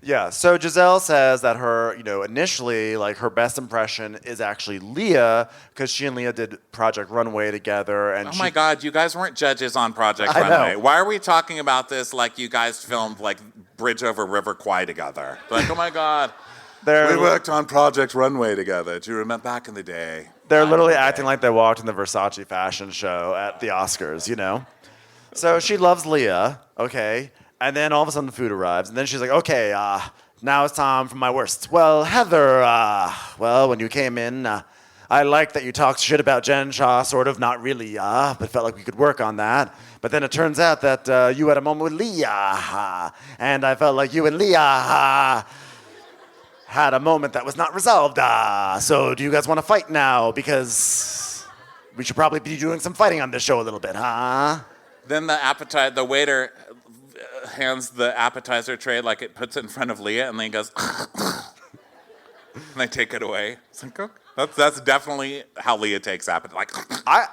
Yeah, so Giselle says that her, initially, like, her best impression is actually Leah, because she and Leah did Project Runway together. And my God, you guys weren't judges on Project I Runway. know. Why are we talking about this like you guys filmed, like, Bridge Over River Kwai together? Like, oh my God. We worked on Project Runway together. Do you remember back in the day? They're literally acting like they walked in the Versace fashion show at the Oscars, So she loves Leah, okay? And then all of a sudden the food arrives. And then she's like, okay, now it's time for my worst. Well, Heather, when you came in, I liked that you talked shit about Jen Shaw, sort of, not really, but felt like we could work on that. But then it turns out that you had a moment with Leah, and I felt like you and Leah had a moment that was not resolved. So do you guys want to fight now? Because we should probably be doing some fighting on this show a little bit, huh? Then the waiter hands the appetizer tray, like it puts it in front of Leah, and Leah goes, and they take it away. It's like, okay. That's definitely how Leah takes appetizer. Like,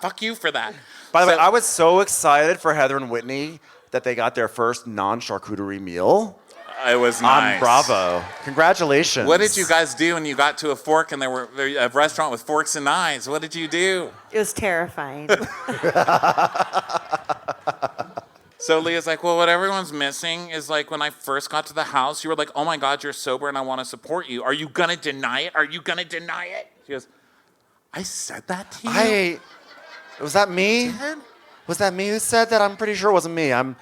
fuck you for that. By the way, I was so excited for Heather and Whitney that they got their first non-charcuterie meal. It was nice. On Bravo. Congratulations. What did you guys do when you got to a fork and there were a restaurant with forks and knives? What did you do? It was terrifying. So Leah's like, well, what everyone's missing is, like, when I first got to the house, you were like, oh my God, you're sober and I want to support you. Are you going to deny it? Are you going to deny it? She goes, I said that to you? Was that me? Was that me who said that? I'm pretty sure it wasn't me. I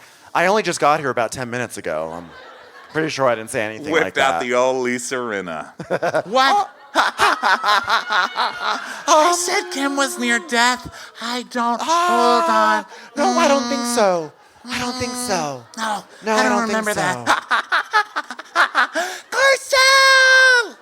only just got here about 10 minutes ago. I'm pretty sure I didn't say anything like that. Whipped out the old Lisa Rinna. What? I said Kim was near death. I don't. Hold on. No, I don't think so. I don't think so. No, No, I don't remember think so. that. Garcelle!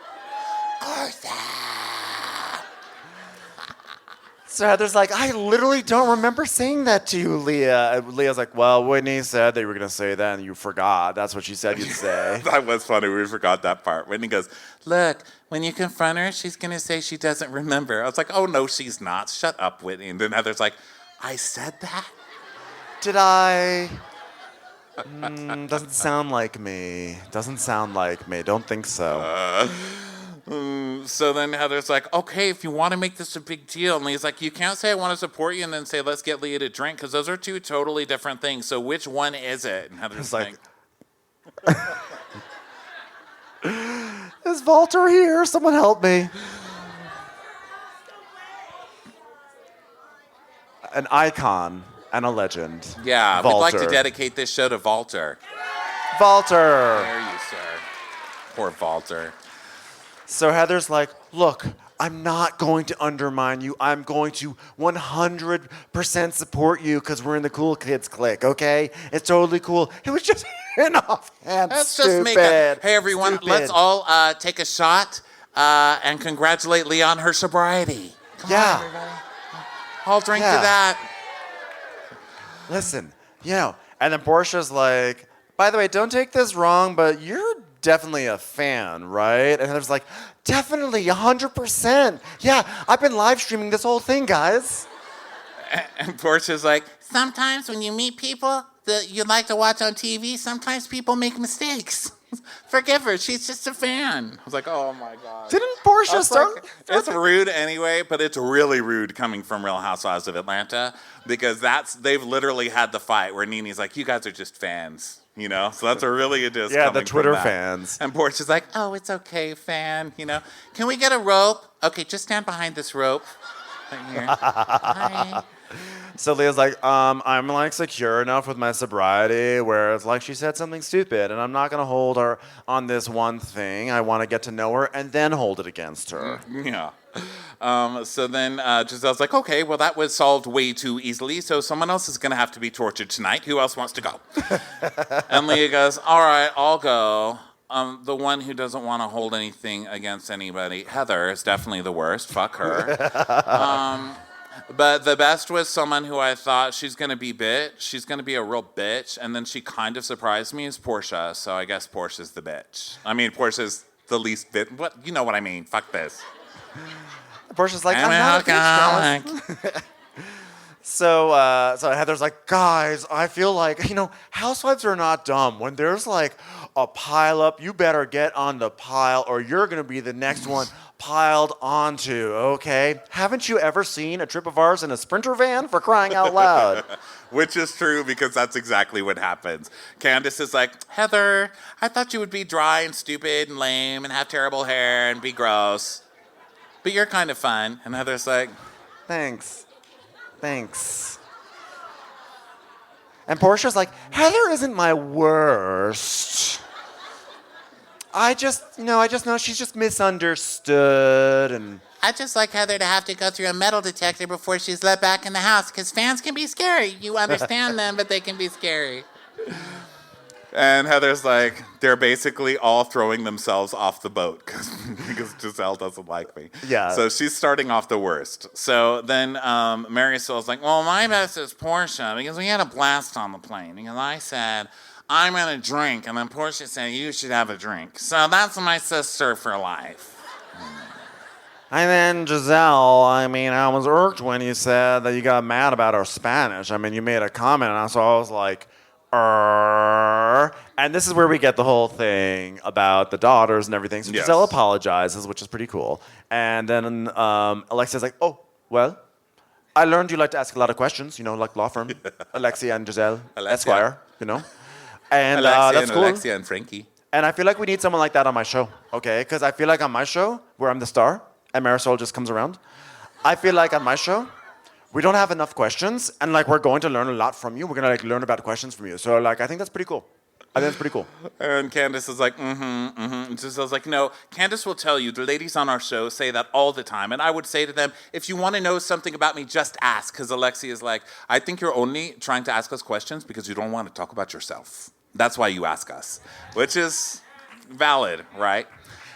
So Heather's like, I literally don't remember saying that to you, Leah. And Leah's like, well, Whitney said that you were going to say that and you forgot. That's what she said you'd say. That was funny. We forgot that part. Whitney goes, look, when you confront her, she's going to say she doesn't remember. I was like, oh, no, she's not. Shut up, Whitney. And then Heather's like, I said that? Did I? Doesn't sound like me. Doesn't sound like me. Don't think so. So then Heather's like, okay, if you want to make this a big deal. And Leah's like, you can't say I want to support you and then say, let's get Leah to drink, because those are two totally different things. So which one is it? And Heather's like, is Walter here? Someone help me. An icon and a legend. yeah, Walter. we'd like to dedicate this show to Walter. Walter. There you, sir. Poor Walter. So Heather's like, look, I'm not going to undermine you. I'm going to 100% support you because we're in the cool kids clique, okay? It's totally cool. It was just an offhand. Let's stupid. just make a, hey, everyone, Stupid. let's all take a shot and congratulate Leah on her sobriety. Come on, everybody. I'll drink to that. Listen, and then Portia's like, by the way, don't take this wrong, but you're definitely a fan, right? And Heather's like, definitely, 100%. Yeah, I've been live streaming this whole thing, guys. And Portia's like, sometimes when you meet people that you like to watch on TV, sometimes people make mistakes. Forgive her, she's just a fan. I was like, oh my God. Didn't Portia start? Like, it's rude anyway, but it's really rude coming from Real Housewives of Atlanta, because they've literally had the fight where Nene's like, you guys are just fans. So that's a really a diss. Yeah, the coming Twitter from that. fans. And Portia's like, oh, it's okay, fan. Can we get a rope? Okay, just stand behind this rope. Right here. Hi. So Leah's like, I'm like secure enough with my sobriety where it's like she said something stupid and I'm not going to hold her on this one thing. I want to get to know her and then hold it against her. Yeah. So then Giselle's like, okay, well, that was solved way too easily, so someone else is going to have to be tortured tonight. Who else wants to go? And Leah goes, all right, I'll go. The one who doesn't want to hold anything against anybody, Heather, is definitely the worst. Fuck her. But the best was someone who I thought she's going to be she's going to be a real bitch, and then she kind of surprised me, is Portia, so I guess Portia's the bitch. I mean, Portia's the least bit. What? You know what I mean. Fuck this. Portia's like, I'm not a bitch, guys. So Heather's like, guys, I feel like, housewives are not dumb. When there's like a pile up, you better get on the pile or you're going to be the next one piled onto, okay? Haven't you ever seen a trip of ours in a Sprinter van, for crying out loud? Which is true because that's exactly what happens. Candace is like, Heather, I thought you would be dry and stupid and lame and have terrible hair and be gross. But you're kind of fun. And Heather's like, Thanks. And Portia's like, Heather isn't my worst. I just know she's just misunderstood and... I just like Heather to have to go through a metal detector before she's let back in the house because fans can be scary. You understand them, but they can be scary. And Heather's like, they're basically all throwing themselves off the boat because Giselle doesn't like me. Yeah. So she's starting off the worst. So then Marysol's like, well, my best is Portia because we had a blast on the plane. Because I said, I'm going to drink. And then Portia said, you should have a drink. So that's my sister for life. And then Giselle, I was irked when you said that you got mad about our Spanish. You made a comment, and so I was like, And this is where we get the whole thing about the daughters and everything. So Giselle apologizes, which is pretty cool. And then Alexia's like, oh, well, I learned you like to ask a lot of questions, like law firm. Alexia and Giselle, Esquire, And that's cool. Alexia and Frankie. And I feel like we need someone like that on my show, okay? Because I feel like on my show, where I'm the star, and Marysol just comes around, I feel like on my show, we don't have enough questions, and we're going to learn a lot from you. We're gonna learn about questions from you. So I think that's pretty cool. I think that's pretty cool. And Candace is like, And Giselle's like, no, Candace will tell you, the ladies on our show say that all the time. And I would say to them, if you want to know something about me, just ask. Because Alexia is like, I think you're only trying to ask us questions because you don't want to talk about yourself. That's why you ask us, which is valid, right?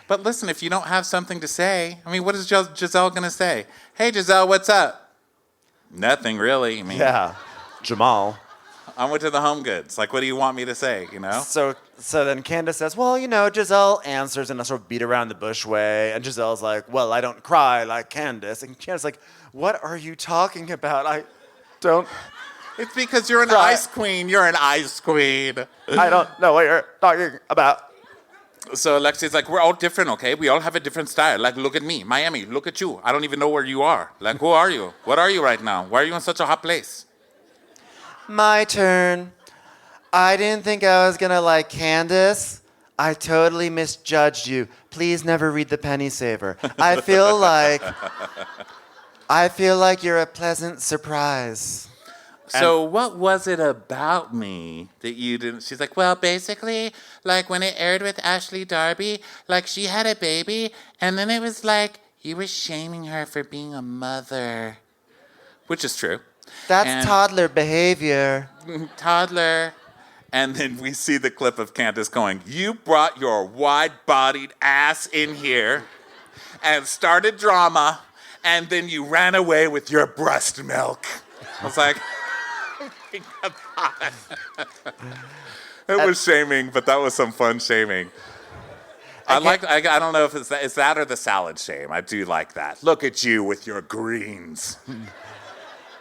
But listen, if you don't have something to say, what is Giselle going to say? Hey, Giselle, what's up? Nothing, really. Yeah, Jamal. I went to the Home Goods. What do you want me to say, So then Candace says, well, Giselle answers in a sort of beat around the bush way. And Giselle's like, well, I don't cry like Candace. And Candace's like, what are you talking about? I don't... It's because you're an ice queen. You're an ice queen. I don't know what you're talking about. So Alexia's like, we're all different, okay? We all have a different style. Look at me. Miami, look at you. I don't even know where you are. Who are you? What are you right now? Why are you in such a hot place? My turn. I didn't think I was going to like Candace. I totally misjudged you. Please never read The Penny Saver. I feel like you're a pleasant surprise. So what was it about me that you didn't... She's like, well, basically, when it aired with Ashley Darby, she had a baby, and then it was you were shaming her for being a mother. Which is true. That's toddler behavior. Toddler. And then we see the clip of Candace going, you brought your wide-bodied ass in here and started drama, and then you ran away with your breast milk. I was like... It was shaming, but that was some fun shaming. I don't know if it's that or the salad shame. I do like that. Look at you with your greens.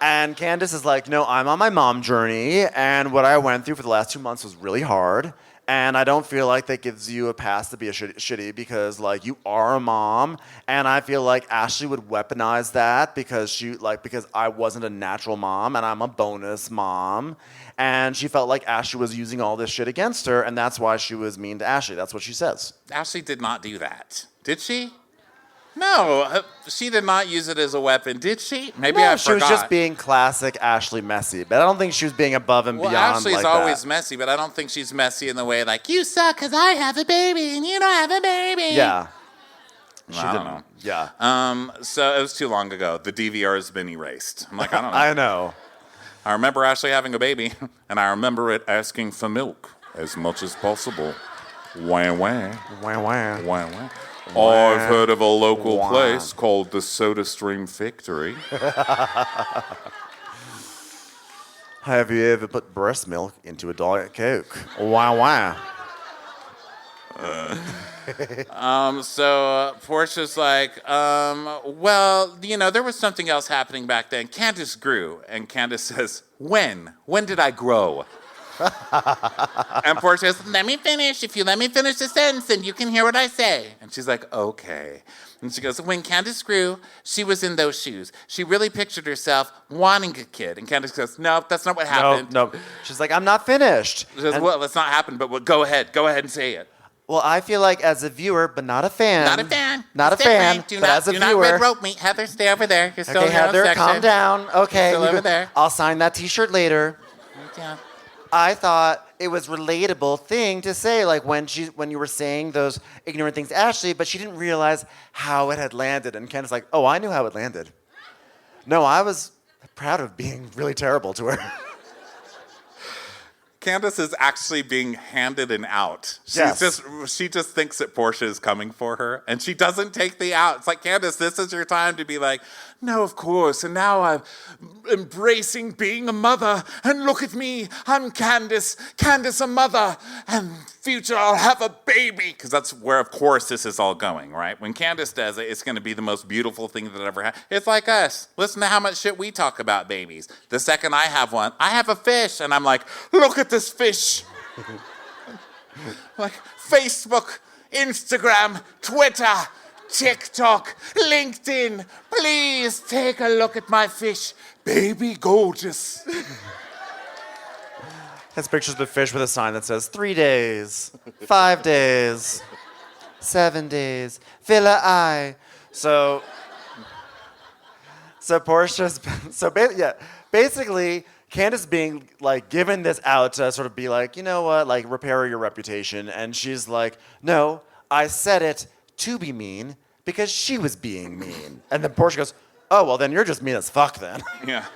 And Candace is like, no, I'm on my mom journey, and what I went through for the last 2 months was really hard. And I don't feel like that gives you a pass to be a shitty because you are a mom, and I feel like Ashley would weaponize that because because I wasn't a natural mom and I'm a bonus mom, and she felt like Ashley was using all this shit against her, and that's why she was mean to Ashley. That's what she says. Ashley did not do that, did she? No, she did not use it as a weapon, did she? Maybe I forgot. She was just being classic Ashley messy, but I don't think she was being above and beyond Ashley's always messy, but I don't think she's messy in the way you suck because I have a baby and you don't have a baby. Yeah. I don't know. Yeah. So it was too long ago. The DVR has been erased. I'm like, I don't know. I know. I remember Ashley having a baby, and I remember it asking for milk as much as possible. Wah, wah. Wah, wah. Wah, wah. I've heard of a local place called the SodaStream Factory. Have you ever put breast milk into a Diet Coke? Wah, wah. So Portia's like, well, there was something else happening back then. Candace grew. And Candace says, when? When did I grow? And Portia says, let me finish. If you let me finish the sentence, then you can hear what I say. And she's like, okay. And she goes, when Candace grew, she was in those shoes. She really pictured herself wanting a kid. And Candace goes, no, that's not what happened. No. She's like, I'm not finished. She says, well, that's not happened, but go ahead and say it. Well, I feel like as a viewer, but not a fan. Not a fan. Not It's a fan, different. but as a do viewer. not red rope me. Heather, stay over there. You're still Okay, in your own Heather, section. calm down. Okay. Still over there. I'll sign that T-shirt later. Yeah. I thought it was relatable thing to say, like when you were saying those ignorant things to Ashley, but she didn't realize how it had landed. And Candace's like, oh, I knew how it landed. No, I was proud of being really terrible to her. Candace is actually being handed an out. She just thinks that Portia is coming for her, and she doesn't take the out. It's like, Candace, this is your time to be like, no, of course, and now I'm embracing being a mother, and look at me, I'm Candace a mother, and future I'll have a baby, because that's where, of course, this is all going, right? When Candace does it, it's going to be the most beautiful thing that ever happened. It's like us. Listen to how much shit we talk about babies. The second I have one, I have a fish, and I'm like, look at this fish. Like Facebook, Instagram, Twitter, TikTok, LinkedIn, please take a look at my fish. Baby gorgeous. Has pictures of the fish with a sign that says 3 days, 5 days, 7 days, Villa I. So Portia's, basically, Candace being like given this out to sort of be like, you know what, like repair your reputation. And she's like, no, I said it to be mean because she was being mean. And then Portia goes, oh, well, then you're just mean as fuck then. Yeah.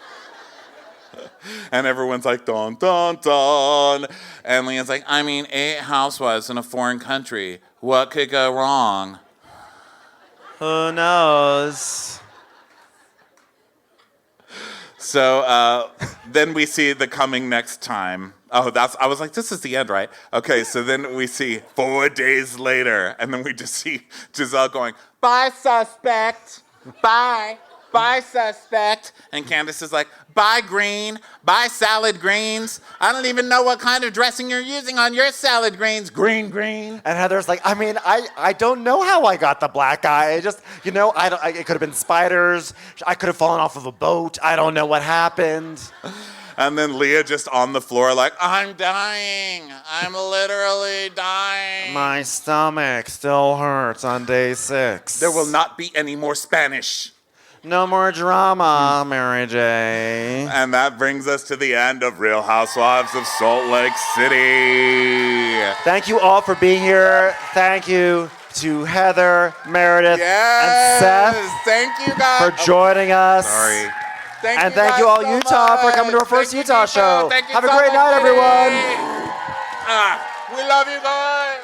And everyone's like, dun, dun, dun. And Leah's like, 8 housewives in a foreign country. What could go wrong? Who knows? So then we see the coming next time. Oh, I was like, this is the end, right? Okay, so then we see 4 days later, and then we just see Giselle going, bye, suspect. Bye. Bye, suspect. And Candace is like, bye, green. Bye, salad greens. I don't even know what kind of dressing you're using on your salad greens. Green. And Heather's like, I don't know how I got the black eye. It just, it could have been spiders. I could have fallen off of a boat. I don't know what happened. And then Leah just on the floor like, I'm dying. I'm literally dying. My stomach still hurts on day 6. There will not be any more Spanish. No more drama, Mary J. And that brings us to the end of Real Housewives of Salt Lake City. Thank you all for being here. Thank you to Heather, Meredith, and Seth. Thank you guys for joining us. Sorry. Thank you all, so Utah, for coming to our first Utah show. Have a great night, everyone. We love you guys.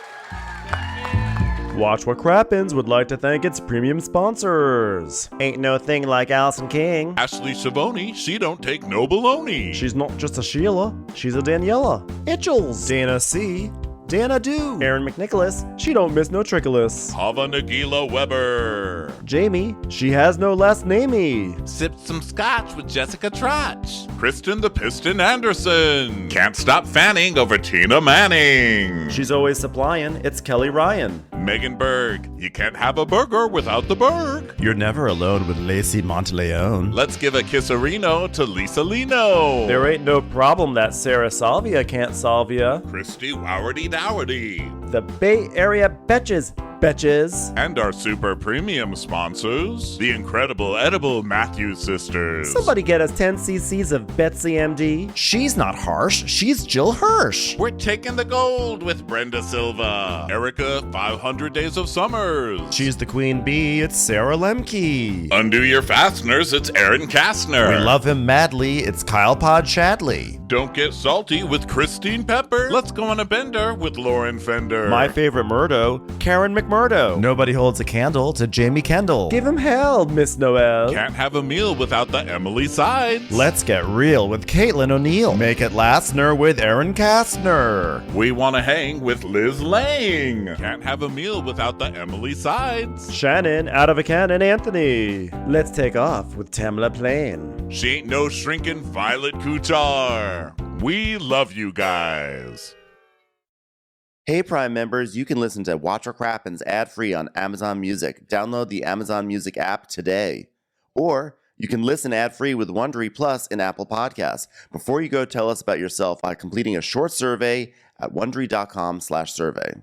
Watch What Crappens would like to thank its premium sponsors. Ain't no thing like Allison King. Ashley Savoni, she don't take no baloney. She's not just a Sheila, she's a Daniela. Itchels. Dana C. Dana Do. Aaron McNicholas, she don't miss no trickolas. Hava Nagila Weber. Jamie, she has no last namey. Sipped some scotch with Jessica Trotch. Kristen the Piston Anderson. Can't stop fanning over Tina Manning. She's always supplying, it's Kelly Ryan. Megan Berg, you can't have a burger without the Berg. You're never alone with Lacey Monteleone. Let's give a kisserino to Lisa Lino. There ain't no problem that Sarah Salvia can't solve ya. Christy Wowardy Dowardy. The Bay Area Betches. And our super premium sponsors, the incredible edible Matthews sisters. Somebody get us 10 cc's of Betsy MD. She's not harsh, she's Jill Hirsch. We're taking the gold with Brenda Silva. Erica, 500 Days of Summers. She's the queen bee, it's Sarah Lemke. Undo your fasteners, it's Aaron Kastner. We love him madly, it's Kyle Pod Shadley. Don't get salty with Christine Pepper. Let's go on a bender with Lauren Fender. My favorite Murdo, Karen McMurdo. McMurdo. Nobody holds a candle to Jamie Kendall. Give him hell, Miss Noel. Can't have a meal without the Emily Sides. Let's get real with Caitlin O'Neill. Make it lastner with Aaron Kastner. We want to hang with Liz Lang. Can't have a meal without the Emily Sides. Shannon out of a cannon, Anthony. Let's take off with Tamla Plain. She ain't no shrinking Violet Kuchar. We love you guys. Hey Prime members, you can listen to Watch What Crappens ad-free on Amazon Music. Download the Amazon Music app today. Or you can listen ad-free with Wondery Plus in Apple Podcasts. Before you go, tell us about yourself by completing a short survey at Wondery.com/survey.